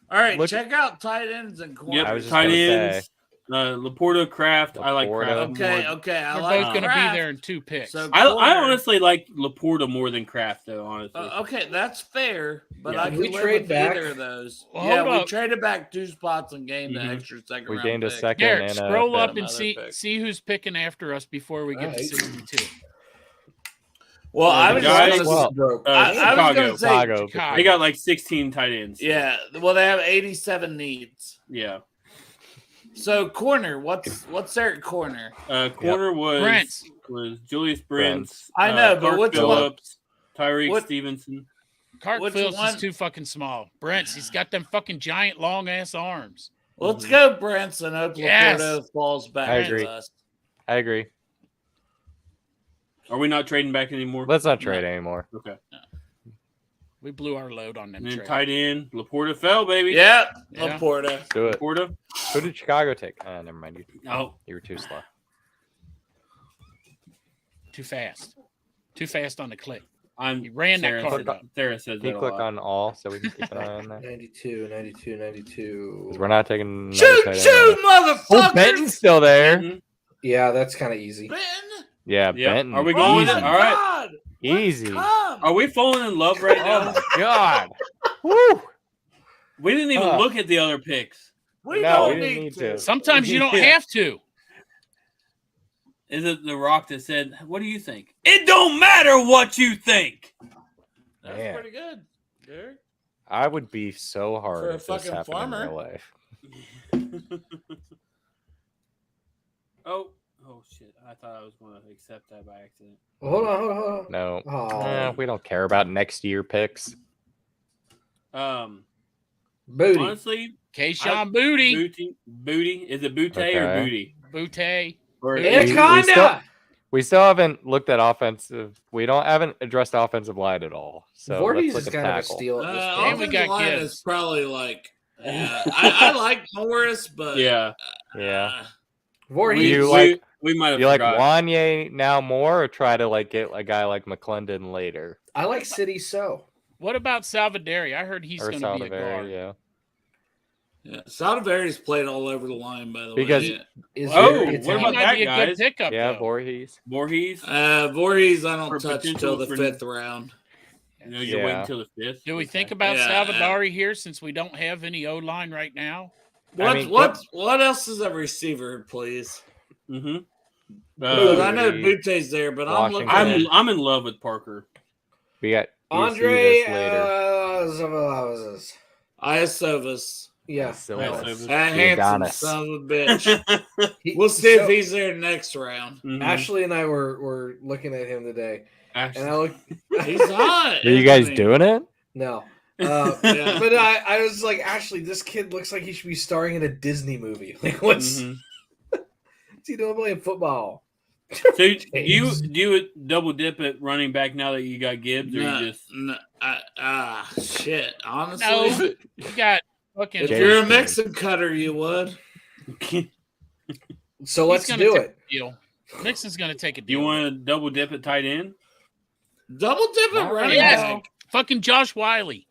All right, Look- check out tight ends and corners. Yep. I was just Tight gonna ends. Laporta, Kraft. I like Laporta. Kraft. Okay, I We're like both going to Kraft. be there in 2 picks. So I corner- honestly like Laporta more than Kraft, though. Honestly. Okay, that's fair, but Yeah. I Did can we live trade with back? either of those. Well, Yeah, hold we up. traded back 2 spots and gained Mhm. the extra second We round gained a pick. second Garrett, and scroll up and another see pick. see who's picking after us before we get to Alright. 62. Well, I was guys- just Well, gonna, broke. I was gonna say, Chicago. Chicago. They got like 16 tight ends. yeah. Well, they have 87 needs. Yeah. So corner, what's their corner? Corner Brents. was Julius Brent. I know, but Clark which one? Phillips, Tyreek What- Stevenson. Clark Which Phillips one? is too fucking small. Brent's, he's got them fucking giant long ass arms. Let's go, Brents, and hope Yes. Laporta falls back I to agree. us. I agree. Are we not trading back anymore? Let's not trade anymore. Okay. We blew our load on them And then trades. tight end, Laporta fell, baby. Yeah, Yeah. Laporta. Let's do it. Laporta. Who did Chicago take? Never mind. Oh, You were too slow. Too fast. Too fast on the click. I'm. He ran that Sarah, card up. Sarah says Can you that a click lot. on all so we can keep an eye on that? 92, 92, 92. 'Cause we're not taking. another Shoot, tight end. shoot, Oh, motherfucker! Benton's still there. Mhm. Yeah, that's kind of easy. Benton? Yeah, Yeah. Benton. Are we Oh going with my it? All right. God! Easy. Come. Are we falling in love right Oh now? my god. Woo. We didn't even Huh. look at the other picks. We No, don't we didn't need need to. to. Sometimes you don't Yeah. have to. Is it The Rock that said, "What do you think?" It don't matter what you think. That's Man. pretty good, Derek. I would be so hard For a if this fucking happened farmer. in real life. Oh shit! I thought I was going to accept that by accident. Well, hold on. No. Oh, We don't care about next year picks. booty. Honestly, Kayshawn Booty. booty. Is it Booty Okay. or Booty? Booty. Or Yeah, we kinda. We still haven't looked at offensive. We haven't addressed offensive line at all. So Vorhees let's is look at kind of a tackle. steal at this And point. we Offensive got line Gibbs. is probably like, yeah, I like Morris, but Yeah, Yeah. Voorhees. You like- we might have You like forgot. Wanye now more, or try to like get a guy like McClendon later, I like City So. What about Salvadori? I heard he's or going to be a guard. Saldivari? Yeah. yeah, Saldivary's played all over the line, by the Because- way. Is Oh, very what He Italian. about might that, be a guys? good pickup, Yeah, though. Voorhees. Voorhees. Voorhees, I For don't touch potential until the for- 5th round. You know, you're Yeah. waiting until the 5th. Do we Okay. think about Yeah. Salvadori here since we don't have any O-line right now? What else is a receiver, please? Mm-hmm. Because I know Butte's there, but I'm looking. I'm in love with Parker. We got Andre later. Iosovas. Yeah. Iosovas. Handsome son of a bitch. We'll see if he's there next round. Mm-hmm. Ashley and I were looking at him today. Ashley. And I look. He's hot. Are you guys doing it? No. Yeah. But I was like, Ashley, this kid looks like he should be starring in a Disney movie. Like, what's he doing playing football? So do you double dip at running back now that you got Gibbs, or you just shit? Honestly, No, you got fucking. if you're a Mixon cutter, you would. So let's do it. Deal. Mixon's going to take a deal. You want to double dip at tight end? Double dip at running Yes. back. Fucking Josh Wiley.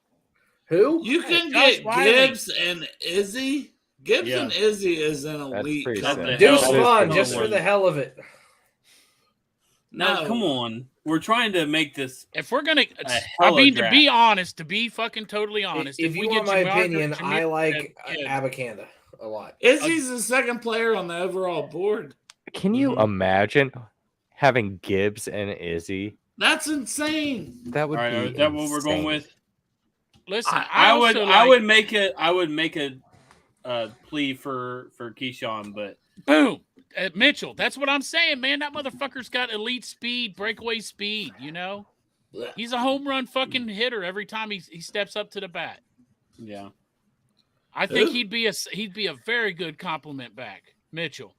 Who? You can Josh get Wiley. Gibbs and Izzy. Gibbs Yeah. and Izzy is an elite pretty couple. sick. Deuce That is Vaughn, pretty just good. for the hell of it. No, come on. We're trying to make this. If we're going to, I hella mean, draft. to be honest, to be fucking totally honest, If you want my opinion, I like Abacanda a lot. Izzy's the second player on the overall board. Can you imagine having Gibbs and Izzy? That's insane. That would All right, be. is that what we're going insane. with? Listen, I would make a plea for Keyshawn, but boom. Mitchell, that's what I'm saying, man. That motherfucker's got elite speed, breakaway speed, you know? He's a home run fucking hitter every time he steps up to the bat. yeah. I think he'd be a very good compliment back, Mitchell.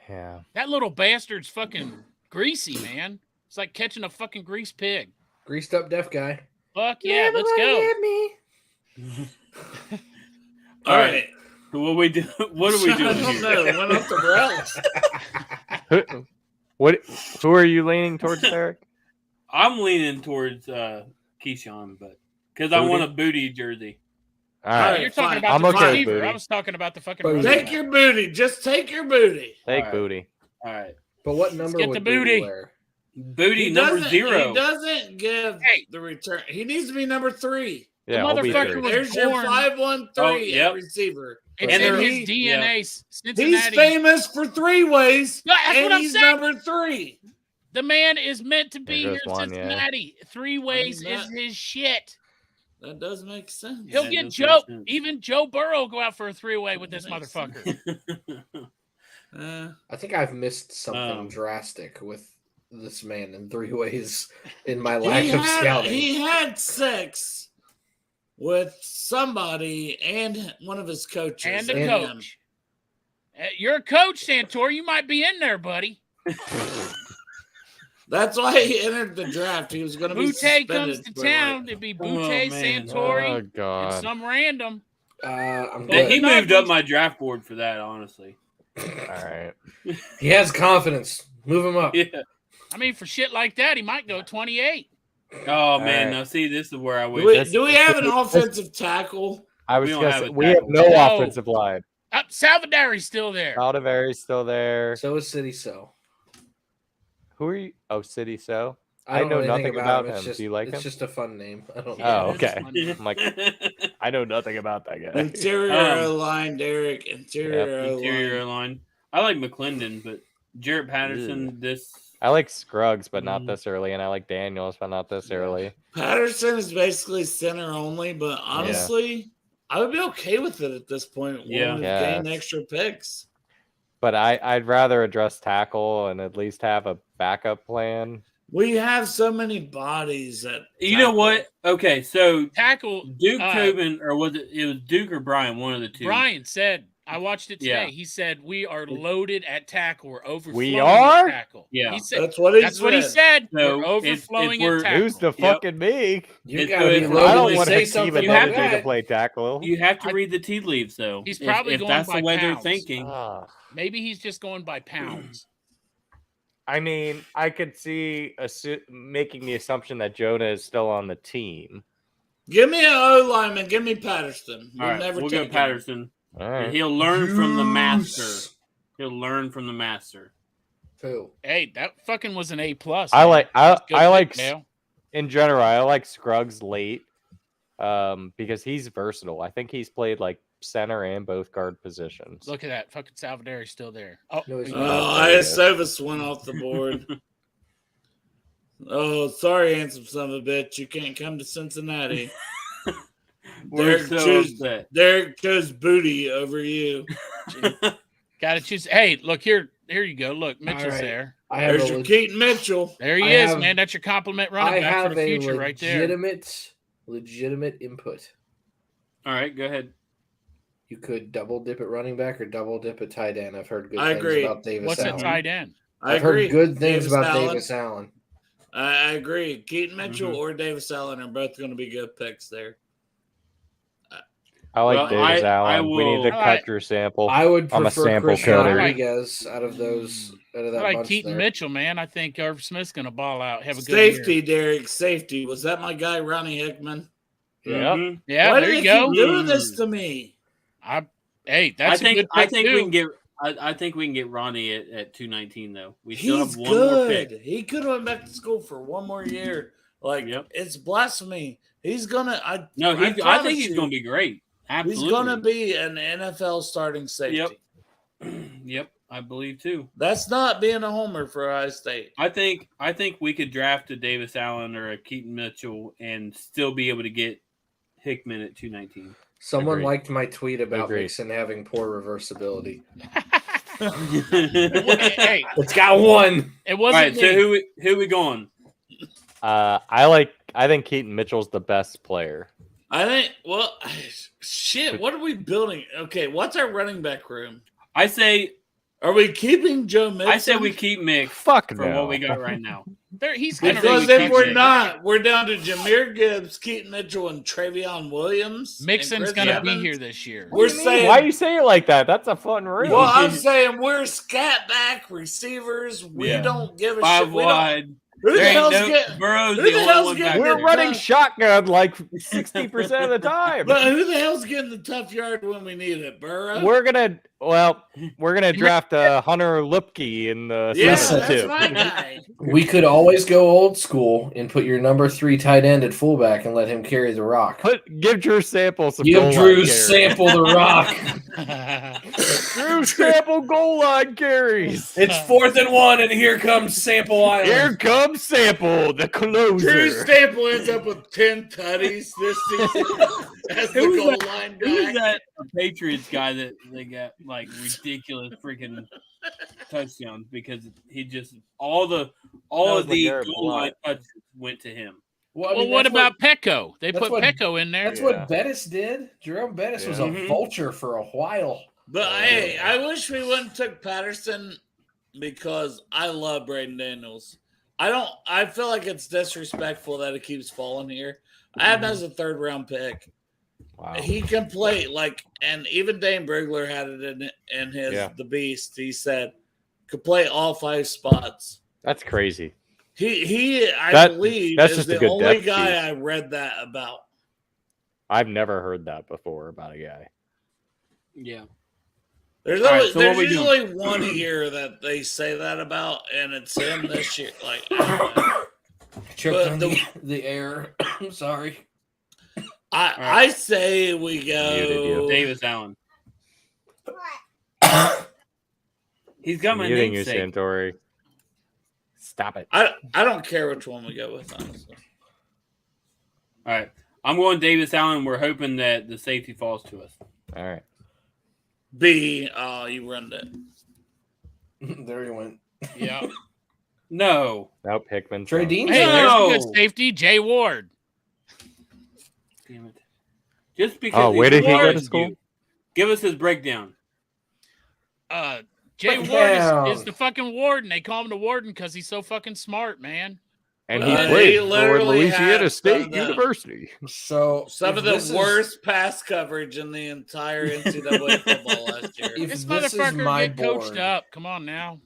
Yeah. That little bastard's fucking greasy, man. It's like catching a fucking grease pig. Greased up deaf guy. Fuck yeah, let's go. All right. So what we do? What are we I doing don't here? know. Went off the rails. Who are you leaning towards, Derek? I'm leaning towards Keyshawn, but because I want a booty jersey. All right. You're talking fine. about I'm the okay with receiver. booty. I was talking about the fucking Booty. running Take back. your booty. Just take your booty. Take All right. booty. All right, But what number get would the booty. wear? booty number 0. He doesn't give Hey. the return. He needs to be number 3. Yeah, The I'll be motherfucker third. was There's your born- 5-1-3 Oh, yep. receiver. It's And in they're- his DNA. He's Cincinnati. famous for 3 ways, No, that's and what I'm he's saying. number 3. The man is meant to be There here goes in one, yeah. Cincinnati. 3 ways I mean, is his shit. That does make sense. He'll Yeah, get that Joe, makes sense. even Joe Burrow go out for a 3-way with this That makes motherfucker. I think I've missed something Um, drastic with this man in 3 ways in my lack of scouting. He had sex with somebody and one of his coaches. And the And- coach. You're a coach, Santor. You might be in there, buddy. That's why he entered the draft. He was going to be Butte comes suspended to for, town. like, It'd be Oh, Butte, man. Santori, Oh and God. some random. I'm Yeah, good. He Not moved up these- my draft board for that, honestly. All right. He has confidence. Move him up. Yeah. I mean, for shit like that, he might go 28. Oh man, right. now see, this is where I Do wish. we have an offensive tackle? I was We don't gonna have say a we have tackle. no No. offensive line. Salvadori's still there. Aldaveri's still there. So is City So. Who are you? Oh, City. So I don't know anything nothing about It's him. just, Do you like it's him? just a fun name. I don't know. Oh, that's okay. funny. I'm like, I know nothing about that guy. Interior Um, O-line, Derek. Interior Interior O-line. line. I like McClendon, but Jarrett Patterson. This I like Scruggs, but not this early, and I like Daniels, but not this early. Patterson is basically center only, but honestly, I would be okay with it at this point. Yeah. When we've Yeah. gained extra picks. But I'd rather address tackle and at least have a backup plan. We have so many bodies that you know what? Okay, so Tackle. Duke Uh, Tobin, or was it? It was Duke or Brian, one of the two. Brian said, I watched it today. Yeah. He said, we are loaded at tackle. We're overflowing We are? at tackle. Yeah. He said, That's what he that's what he said. So, we're if overflowing we're- at tackle. Who's the Yep. fucking me? You It's gotta be good. loaded I don't to want say Hakeem something You like have Ability to that. play tackle. You have to read the tea leaves, though. He's probably if going that's by the way pounds. they're thinking. Ah. Maybe he's just going by pounds. I mean, I could see making the assumption that Jonah is still on the team. Give me an O lineman. Give me Patterson. All right, never we'll go take him. Patterson. All And right. he'll learn from the master. He'll learn from the master. Who? Hey, that fucking was an A+. I like Good like pick, Dale. in general. I like Scruggs late, because he's versatile. I think he's played like center and both guard positions. Look at that. Fucking Salvadori's still there. Oh, No, he's he's not. not. Iosovas went off the board. Oh, sorry, handsome son of a bitch. You can't come to Cincinnati. We're so upset. Derek chose booty over you. Gotta choose. Hey, look here. Here you go. Look, Mitchell's right. there. I have There's your Keaton Mitchell. There he I is, have- man. That's your compliment I running back for have the a future right there. legitimate input. All right, go ahead. You could double dip at running back or double dip at tight end. I've heard good I things agree. about Davis What's Allen. a tight end? I I've agree. heard good things Davis about Allen. Davis Allen. I agree. Keaton Mitchell or Davis Allen are both going to be good picks there. I like Well, Davis I Allen. We need to will- cut your sample. I would I'm a prefer sample Chris cutter. Rodriguez out of that I like bunch Keaton there. Mitchell, man. I think Irv Smith's going to ball out. Have a good Safety, year. Derek. Safety. Was that my guy, Ronnie Hickman? Yeah. Mhm. Yeah, Why there do you they go. keep doing this to me? Hey, that's a good pick we too. can get. I think we can get Ronnie at 219 though. We still He's have one more good. pick. He could have went back to school for one more year. Like, Yep. it's blasphemy. He's gonna. I I promise think he's you, going to be great. Absolutely. He's gonna be an NFL starting safety. Yep. Yep, I believe too. That's not being a homer for Ohio State. I think we could draft a Davis Allen or a Keaton Mitchell and still be able to get Hickman at 219. Someone Agreed. liked my tweet about Agreed. Mixon having poor reversibility. Hey, It's got one. it All wasn't right, me. so who we going? I think Keaton Mitchell's the best player. I think. Well, shit. What are we building? Okay, what's our running back room? I say Are we keeping Joe Mixon? I say we keep Mick Fuck for no. what we got right now. He's going to Because really if keep we're Mick. not, we're down to Jameer Gibbs, Keaton Mitchell, and Travion Williams. and Mixon's Chris going to be Evans. here this year. We're What do you mean? saying. Why you say it like that? That's a fun room. Well, I'm saying we're scat back receivers. We Yeah. don't give a Five shit. We don't, wide. who the There ain't hell's no getting? Burrow's who the the only hell's one getting back We're the there. running tough- shotgun like 60% of the time. But who the hell's getting the tough yard when we need it? Burrow. We're gonna draft Hunter Lupke in the Yeah, 72. that's my guy. We could always go old school and put your number 3 tight end at fullback and let him carry the rock. Give Drew Sample some goal Give line Drew carries. Sample the rock. Drew Sample goal line carries. It's 4th and 1, and here comes Sample Island. Here comes Sample, the Drew closer. Staple ends up with 10 tutties this season as the Who's goal that? line Who's back. that Patriots guy that they got like ridiculous freaking touchdowns because he just all That of was the LeGarrette goal line Blount. touches went to him. Well, I Well, mean, what that's about Pecco? They that's put what- Pecco in there. That's Yeah. what Bettis did. Jerome Bettis was a Mhm. vulture for a while. But hey, I wish we wouldn't took Patterson because I love Braden Daniels. I feel like it's disrespectful that it keeps falling here. I have him as a 3rd round pick. Wow. He can play and even Dane Brigler had it in his Yeah. The Beast. He said could play all 5 spots. That's crazy. I believe that's is just a the good only depth guy piece. I read that about. I've never heard that before about a guy. Yeah. There's All right, always, so what there's we doing? usually one year that they say that about, and it's him this year. Like, I don't know. Choked But on the- the air. I'm sorry. I say we Muted go. you. Davis Allen. He's got my Muting you, namesake. Santori. Stop it. I don't care which one we go with, honestly. All right. I'm going Davis Allen. We're hoping that the safety falls to us. All right. B, you ruined it. There he went. Yeah. No. Nope, Hickman. Trey Dean's Hey, there. there's a No. good safety. Jay Ward. Damn it. Just because Oh, where he's did he go to large, school? you- Give us his breakdown. Jay Put Ward down. is the fucking warden. They call him the warden because he's so fucking smart, man. And He he played for literally Louisiana had State some of the- University. So Some if of the this is- worst pass coverage in the entire NCAA football last year. If This this is motherfucker my get coached board- up. Come on now.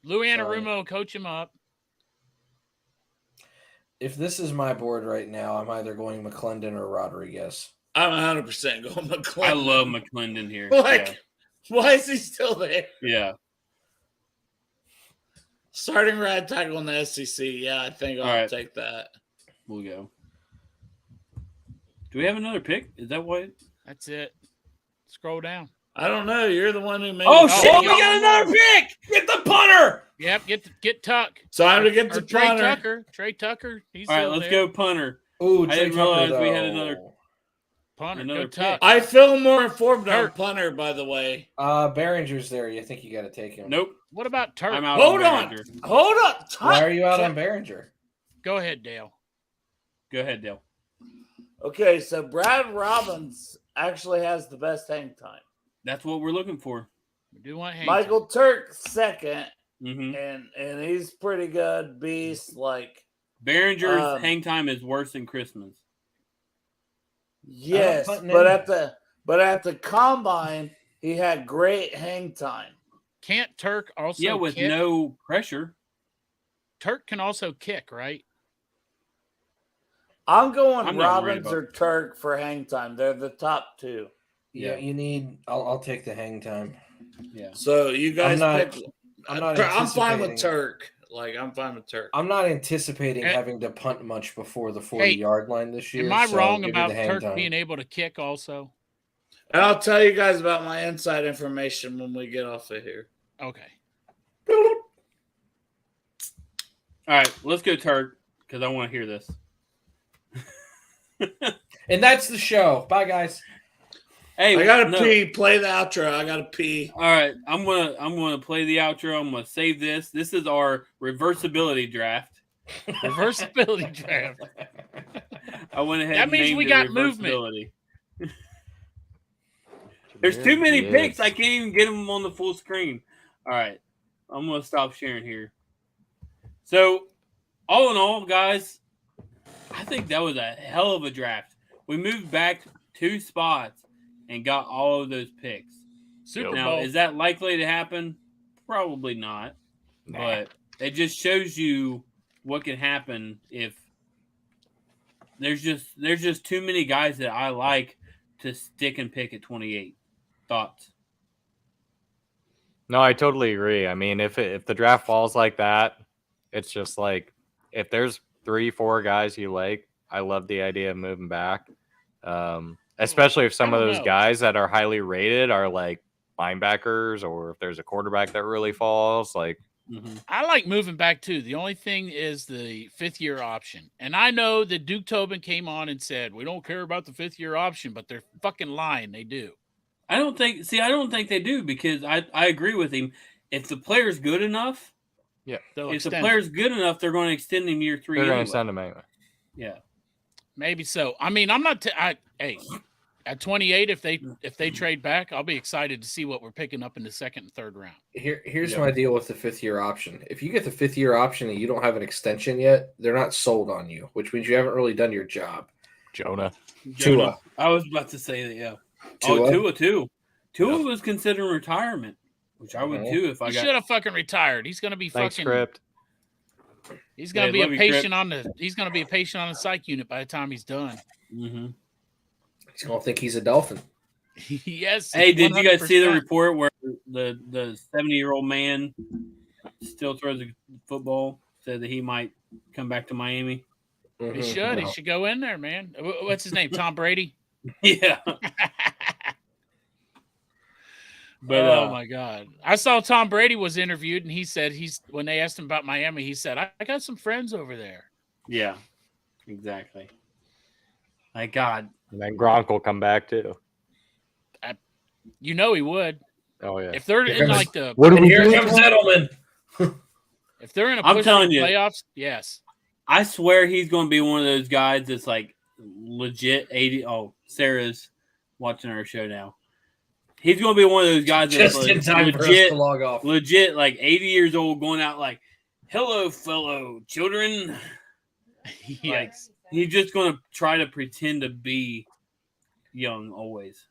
Lou Sorry. Anarumo will coach him up. If this is my board right now, I'm either going McClendon or Rodriguez. I'm 100% going McClendon. I love McClendon here. Like, why is he still there? yeah. Starting right tackle in the SEC. Yeah, I think I'll All right. take that. We'll go. Do we have another pick? Is that what? That's it. Scroll down. I don't know. You're the one who made Oh, it. shit. We got another pick. Get the punter. Yep, get Tuck. So I'm to get Or to Trey punter. Tucker. Trey Tucker. He's All right, still let's there. go punter. Ooh, I Trey didn't Tucker, realize we had though. another Punter. another Go Tuck. I feel more informed on Turk. punter, by the way. Behringer's there. You think you got to take him? Nope. What about Turk? I'm out. Hold on. Behringer. Hold on. Why are you out on Behringer? Go ahead, Dale. Go ahead, Dale. Okay, so Brad Robbins actually has the best hang time. That's what we're looking for. We do want hang Michael time. Turk second, Mm-hmm. and he's pretty good. Beast, like Behringer's hang time is worse than Christmas. yes, punting but in. at the combine he had great hang time. Can't Turk also Yeah, with kick? no pressure. Turk can also kick, right? I'm going I'm not worried Robbins about or Turk for hang time. They're the top two. Yeah, you need. I'll take the hang time. Yeah. So you guys pick. I'm not I'm fine with anticipating- Turk. Like I'm fine with Turk. I'm not anticipating Eh. having to punt much before the Hey, 40-yard line this year. Am I so wrong give me about the hang Turk time. being able to kick also? And I'll tell you guys about my inside information when we get off of here. Okay. All right, let's go Turk because I want to hear this. And that's the show. Bye, guys. Hey, I gotta no. pee. Play the outro. I gotta pee. All right, I'm gonna play the outro. I'm gonna save this. This is our reversibility draft. Reversibility draft. I went ahead. That and means named we it got movement. reversibility. There's too many picks. I can't even get them on the full screen. All right, I'm gonna stop sharing here. So, all in all, guys, I think that was a hell of a draft. We moved back 2 spots and got all of those picks. Super Now, Bowl. is that likely to happen? Probably not. Nah. But it just shows you what can happen if there's just too many guys that I like to stick and pick at 28. Thoughts? No, I totally agree. I mean, if the draft falls like that, it's just like if there's 3-4 guys you like, I love the idea of moving back. Especially if some of those guys that are highly rated are like linebackers, or if there's a quarterback that really falls, like I like moving back too. The only thing is the 5th-year option. And I know that Duke Tobin came on and said, we don't care about the 5th-year option, but they're fucking lying. They do. I don't think they do, because I agree with him. If the player's good enough, They'll if the extend player's good enough, they're going to extend him year 3. they're going anyway. to send him anyway. Yeah. Maybe so. I mean, I'm not. Hey, at 28, if they trade back, I'll be excited to see what we're picking up in the 2nd and 3rd round. Here's my deal with the 5th-year option. If you get the 5th-year option and you don't have an extension yet, they're not sold on you, which means you haven't really done your job. Jonah. Tua. I was about to say that. Yeah. Tua? Oh, Tua too. Tua was considering retirement, which I would too if I He got. should have fucking retired. He's going to be Thanks, fucking. script. He's going to Yeah, be love a you, patient Crip. on the. He's going to be a patient on the psych unit by the time he's done. Mm-hmm. He's going to think he's a Dolphin. Yes. Hey, did you guys see the 100%. report where the 70-year-old man still throws a football? Said that he might come back to Miami. He should. He should go in there, man. What's his name? Tom Brady. Yeah. But oh my God! I saw Tom Brady was interviewed, and he said when they asked him about Miami, he said, "I got some friends over there." yeah, exactly. My God. And then Gronk will come back too. You know he would. Oh yeah. If they're in like the What do And we here do? comes Edelman. if they're in a I'm push telling for the you. playoffs, yes. I swear he's going to be one of those guys that's like legit 80. Oh, Sarah's watching our show now. He's going to be one of those guys that's Just in time for us to log off. legit, like 80 years old, going out like, "Hello, fellow children." Yes. He's just going to try to pretend to be young always.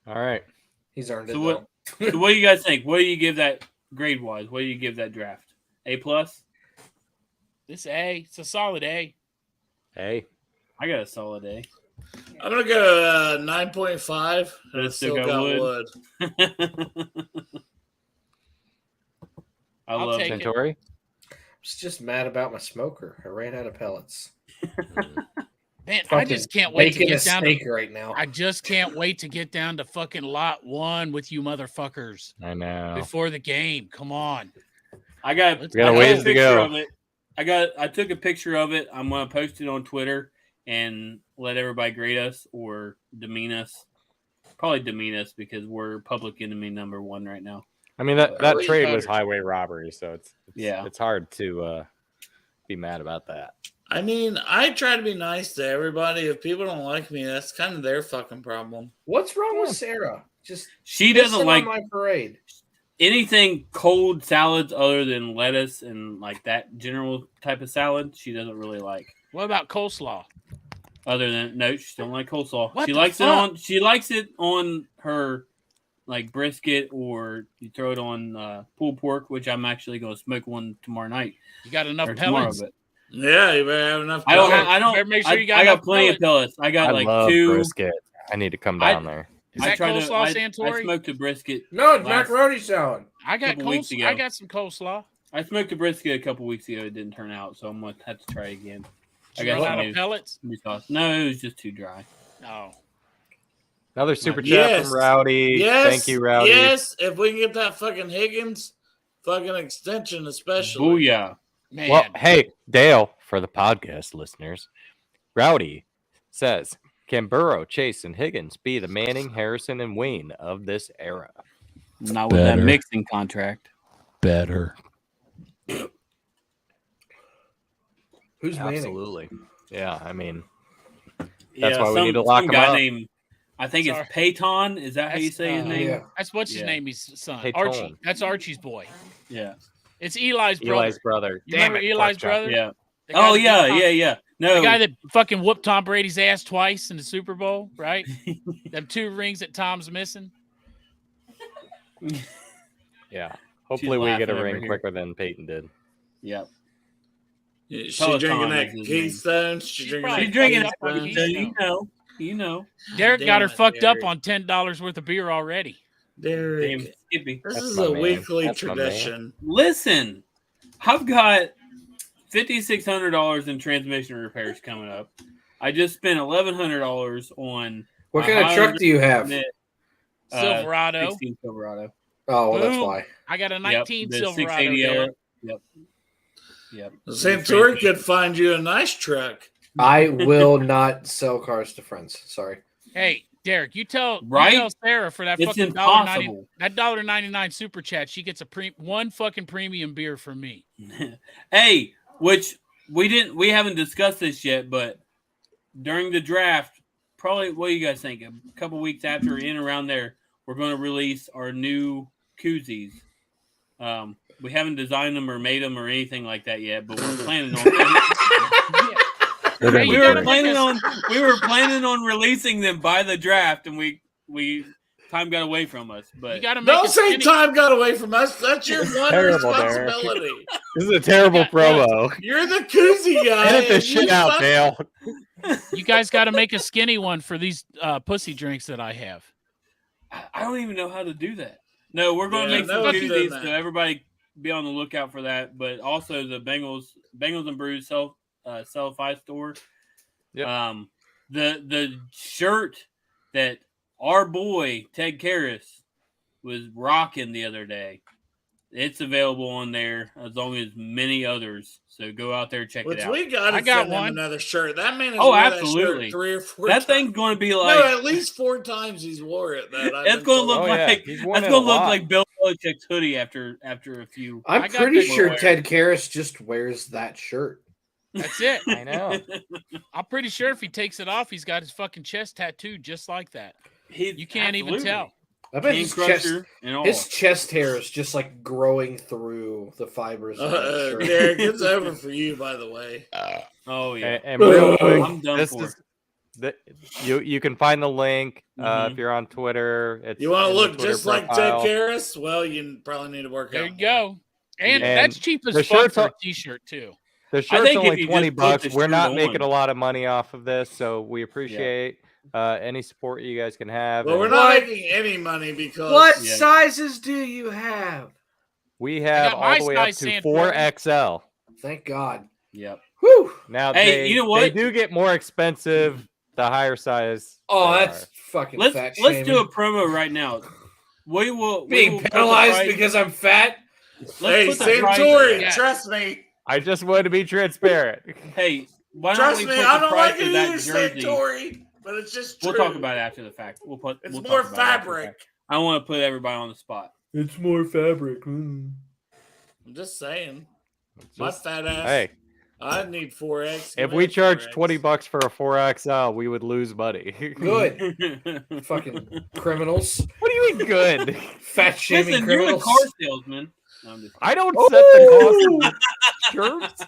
All right. He's earned it. So though. So what do you guys think? What do you give that grade wise? What do you give that draft? A+? This A. It's a solid A. Hey. I got a solid A. I'm gonna go 9.5. But I it's still still got got wood. wood. I'll love take it. Centauri? I was just mad about my smoker. I ran out of pellets. Man, I just can't wait to Bacon get a down steak to. right now. I just can't wait to get down to fucking lot 1 with you motherfuckers I know. before the game. Come on. I got Let's We got a go. ways to picture go. of it. I took a picture of it. I'm gonna post it on Twitter and let everybody grade us or demean us. Probably demean us because we're public enemy number 1 right now. I mean that Early trade was voters. highway robbery, so Yeah. it's hard to be mad about that. I mean, I try to be nice to everybody. If people don't like me, that's kind of their fucking problem. What's wrong with Sarah? Just She pissing doesn't on like my parade. anything cold salads other than lettuce and like that general type of salad. She doesn't really like. What about coleslaw? Other than no, she don't like coleslaw. What She the likes it fuck? on. She likes it on her like brisket, or you throw it on pulled pork, which I'm actually going to smoke one tomorrow night. You got enough Or tomorrow, pellets? but Yeah, you better have enough. I don't. pellets. I don't. Better make sure you got I got enough plenty of pellets. I got I like love 2. brisket. I need to come down there. Is that coleslaw, I Santori? smoked a brisket. No, it's Last- macaroni salad. I got couple weeks ago. I got some coleslaw. I smoked a brisket a couple weeks ago. It didn't turn out, so I'm gonna have to try again. Did I you got run some out new- of pellets? new sauce. No, it was just too dry. Oh. Another super chat Yes. from Rowdy. Yes, Thank you, Rowdy. Yes, if we can get that fucking Higgins fucking extension, especially. Booyah! Man. Well, hey, Dale, for the podcast listeners, Rowdy says, can Burrow, Chase, and Higgins be the Manning, Harrison, and Wayne of this era? Not with that Better. mixing contract. Better. Who's Manning? Absolutely. Yeah, I mean, Yeah, That's why we need to lock some him guy up. named, I think Sorry. it's Peyton. Is that how you That's, say his name? Yeah. That's what's his Yeah. name? His son. Hey, Archie. Tone. That's Archie's boy. Yeah. It's Eli's brother. Eli's brother. You Damn remember it, Eli's pork chop. brother? Yeah. The guy Oh that beat yeah, Tom- yeah, yeah. No, The guy that fucking whooped Tom Brady's ass twice in the Super Bowl, right? Them 2 rings that Tom's missing. Yeah. Hopefully we laughing get a over ring here. quicker than Peyton did. yeah. She Peloton drinking is that his name. Keystone. She She's drinking probably She's that drinking fucked it. up on Keystone. You know. Derek Damn got her it, fucked up Derek. on $10 worth of beer already. Derek. Damn Skippy. This That's is my a man. weekly That's my man. tradition. Listen, I've got $5,600 in transmission repairs coming up. I just spent $1,100 on What my kind of Highland truck do you have? Net, Silverado. 16 Silverado. Oh, well, that's Boom. why. I got a 19 the Silverado. 680L. Dylan. Yep. Santori could find you a nice truck. I will not sell cars to friends. Sorry. Hey, Derek, you tell Right? Sarah for that It's fucking impossible. that $1.99 super chat, she gets one fucking premium beer from me. Hey, which we haven't discussed this yet, but during the draft, probably what do you guys think? A couple weeks after, in around there, we're going to release our new koozies. We haven't designed them or made them or anything like that yet, but we're planning on. They're gonna Hey, be we you were gotta great. make planning on releasing them by the draft, and we time got away from us. You But got to make Don't a say skinny- time got away from us. That's your one Terrible, Derek. responsibility. This is a terrible promo. You're the koozie guy. Edit this and you shit out, fuck- Dale. You guys got to make a skinny one for these pussy drinks that I have. I don't even know how to do that. No, we're going to Yeah, make no, some you've koozies, done so that. everybody be on the lookout for that. But also the Bengals and Brews sell-fi store. Yep. The shirt that our boy Ted Karras was rocking the other day. It's available on there as long as many others. So go out there, check Which it out. we got I to got send him one. another shirt. That man has Oh, worn absolutely. that shirt 3 or 4 That times. thing's going to be No, like at least 4 times he's wore it. that's going to look Oh, yeah. like He's worn that's it a going to look lot. like Bill Belichick's hoodie after a few. I'm I got pretty that sure wear. Ted Karras just wears that shirt. That's it. I know. I'm pretty sure if he takes it off, he's got his fucking chest tattooed just like that. You can't even tell. I bet King his chest, Crusher and all. his chest hair is just like growing through the fibers of the shirt. Derek, it's over for you, by the way. Oh yeah. And real quick, I'm done this for. is you can find the link Mhm. if you're on Twitter. It's You want to in the look Twitter just like profile. Ted Karras? Well, you probably need to work There out. you go. And And that's cheap as the fuck shirts for a are- t-shirt too. The I shirt's think if only you 20 just put bucks. the We're shirt not on. making a lot of money off of this, so we appreciate any support you guys can have. Well, we're and not making any money because What Yeah. sizes do you have? we have got all my the way up size, to Sanford. 4XL. Thank God. Yep. Whew. Now, Hey, you know what? They do get more expensive the higher size. Oh, they that's are. fucking Let's fat do a shaming. promo right now. We will Being put the penalized price- because I'm fat. Hey, put the price- Santori, yeah. trust me. I just wanted to be transparent. Hey, why don't Trust we me, put I the don't price like of it that either, jersey? Santori, but it's just true. We'll talk about it after the fact. It's We'll more talk about it after the fabric. fact. I want to put everybody on the spot. It's more fabric. I'm just saying. My Just- fat ass. Hey, I need 4X. if Give me we a charged 4X. $20 for a 4XL, we would lose money. Good. Fucking criminals. What do you mean good? Fat shaming Listen, you're the criminals. car salesman. No, I'm just I don't Oh! set the cost of the shirts.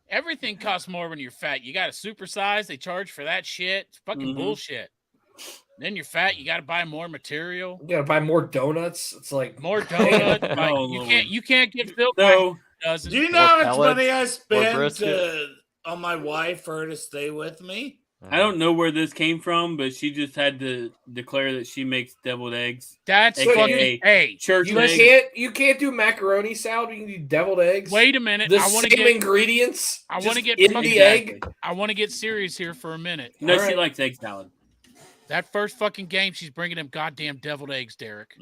Everything costs more when you're fat. You got to supersize. They charge for that shit. It's fucking Mhm. bullshit. Then you're fat. You got to buy more material, You gotta buy more donuts. It's like more donuts. Like, Oh, you Lord. can't get filled by So, dozens. Do you know how much pellets, money I spend brisket. on my wife for her to stay with me? I don't know where this came from, but she just had to declare that she makes deviled eggs. That's AKA fucking. Hey, Church you eggs. can't do macaroni salad. You can do deviled eggs. wait a minute. the I want to same get. ingredients. I wanna just get in fucking- the egg. I want to get serious here for a minute. No, All she right. likes egg salad. That first fucking game, she's bringing them goddamn deviled eggs, Derek.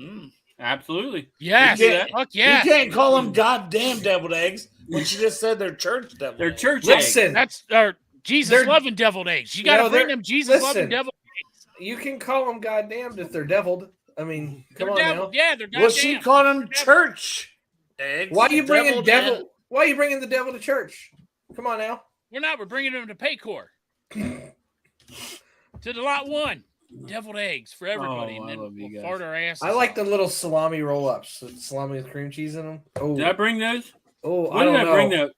Absolutely. Yes, You can't- fuck yeah. You can't call them goddamn deviled eggs when she just said they're church deviled They're eggs. church eggs. Listen, That's Jesus They're- loving deviled eggs. You got to No, bring they're- them Jesus loving listen. deviled. you can call them goddamned if they're deviled. I mean, come They're on deviled. now. Yeah, they're goddamn. Well, she called them church eggs. Why are you bringing deviled devil? Why are you bringing the devil to church? Come on now. We're not. We're bringing them to Paycor. To the lot one. Deviled eggs for everybody. Oh, and I then love you we'll guys. fart our asses I like the off. little salami roll-ups. With salami with cream cheese in them. Oh, Did I bring those? oh, What I did don't I know. bring those?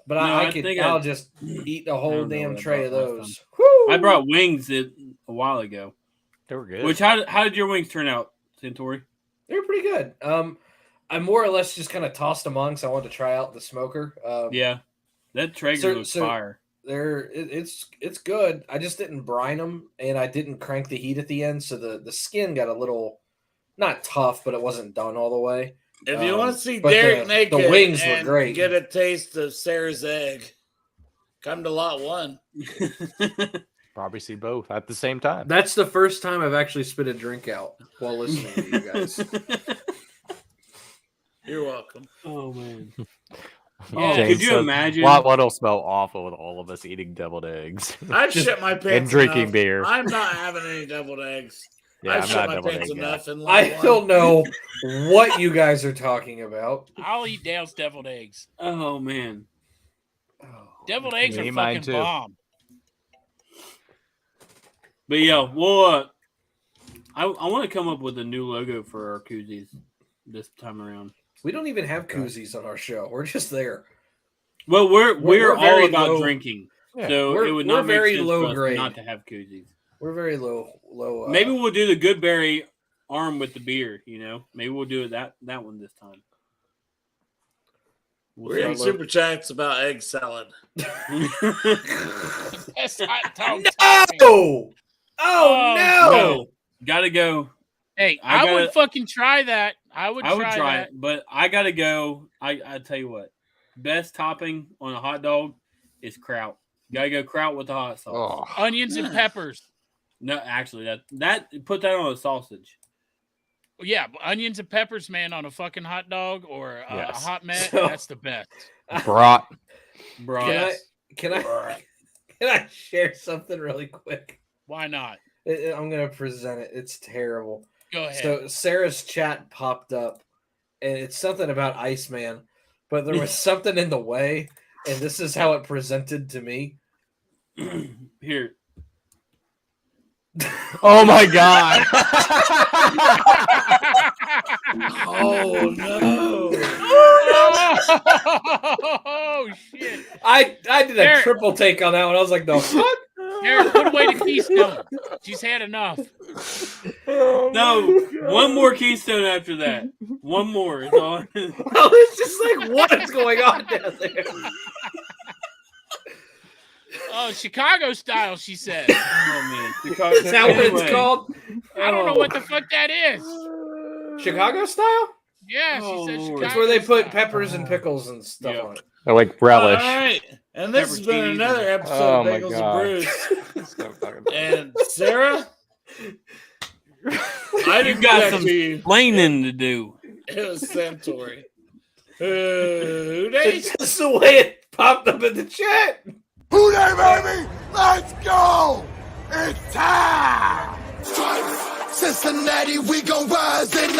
But No, I I could. think I'll I- just eat the I whole don't know damn what I tray of brought last those. Woo! I brought wings a while ago. They were good. Which how did your wings turn out, Santori? They're pretty good. I more or less just kind of tossed them on because I wanted to try out the smoker. Yeah, that Traeger So- looks so- fire. It's good. I just didn't brine them, and I didn't crank the heat at the end, so the skin got a little not tough, but it wasn't done all the way. If you want to see but Derek the naked wings look and great. get a taste of Sarah's egg, come to lot one. Probably see both at the same time. That's the first time I've actually spit a drink out while listening to you guys. You're welcome. Oh man. Yeah, James could you says, imagine? Lot one will smell awful with all of us eating deviled eggs. I've shit my pants and drinking enough. beer. I'm not having any deviled eggs. Yeah, I've I'm shit not my double pants egg guy. enough in lot I one. don't know what you guys are talking about. I'll eat Dale's deviled eggs. Oh man. Deviled eggs Me, are mine fucking too. bomb. But yeah, well, I want to come up with a new logo for our koozies this time around. We don't even have koozies on our show. We're just there. Well, we're we're all very about low. drinking, Yeah. so We're- it would we're not make very sense low for us grade. not to have koozies. We're very low. Maybe we'll do the Goodberry arm with the beer. You know, maybe we'll do it that one this time. We're getting start super chats about egg salad. Best hot dog. No! Oh, no! no. Gotta go. Hey, I I would gotta- fucking try that. I would try that. it, but I gotta go. I tell you what, best topping on a hot dog is kraut. Gotta go kraut with the hot sauce. Oh, Onions and peppers. No, actually, that put that on a sausage. Yeah, but onions and peppers, man, on a fucking hot dog or a Yes. hot mat. So- That's the best. brat. Bro, Can I share something really quick? Why not? I'm gonna present it. It's terrible. Go ahead. So Sarah's chat popped up, and it's something about Iceman, but there was something in the way, and this is how it presented to me. here. Oh my god. Oh no! Oh shit! I did a Derek. triple take on that one. I was like, the fuck? Eric, put away the keystone. She's had enough. No, one more keystone after that. One more. Is all. I was just like, what is going on down there? Oh, Chicago style, she said. Oh man, Is that what Anyway, it's called? I don't know what the fuck that is. Chicago style? Yeah, she Oh, said Lord. Chicago It's where they put style. peppers and pickles and stuff Yeah. on it. I like relish. All right. And this has been Pepper another cheese. episode Oh of my Bengals God. and Brews. So fucking bad. And Sarah, I You didn't got get some to you. explaining to do. It was Santori. Who dey? It's just the way it popped up in the chat. Who dey, baby? Let's go! It's time! Cincinnati, we gon' rise and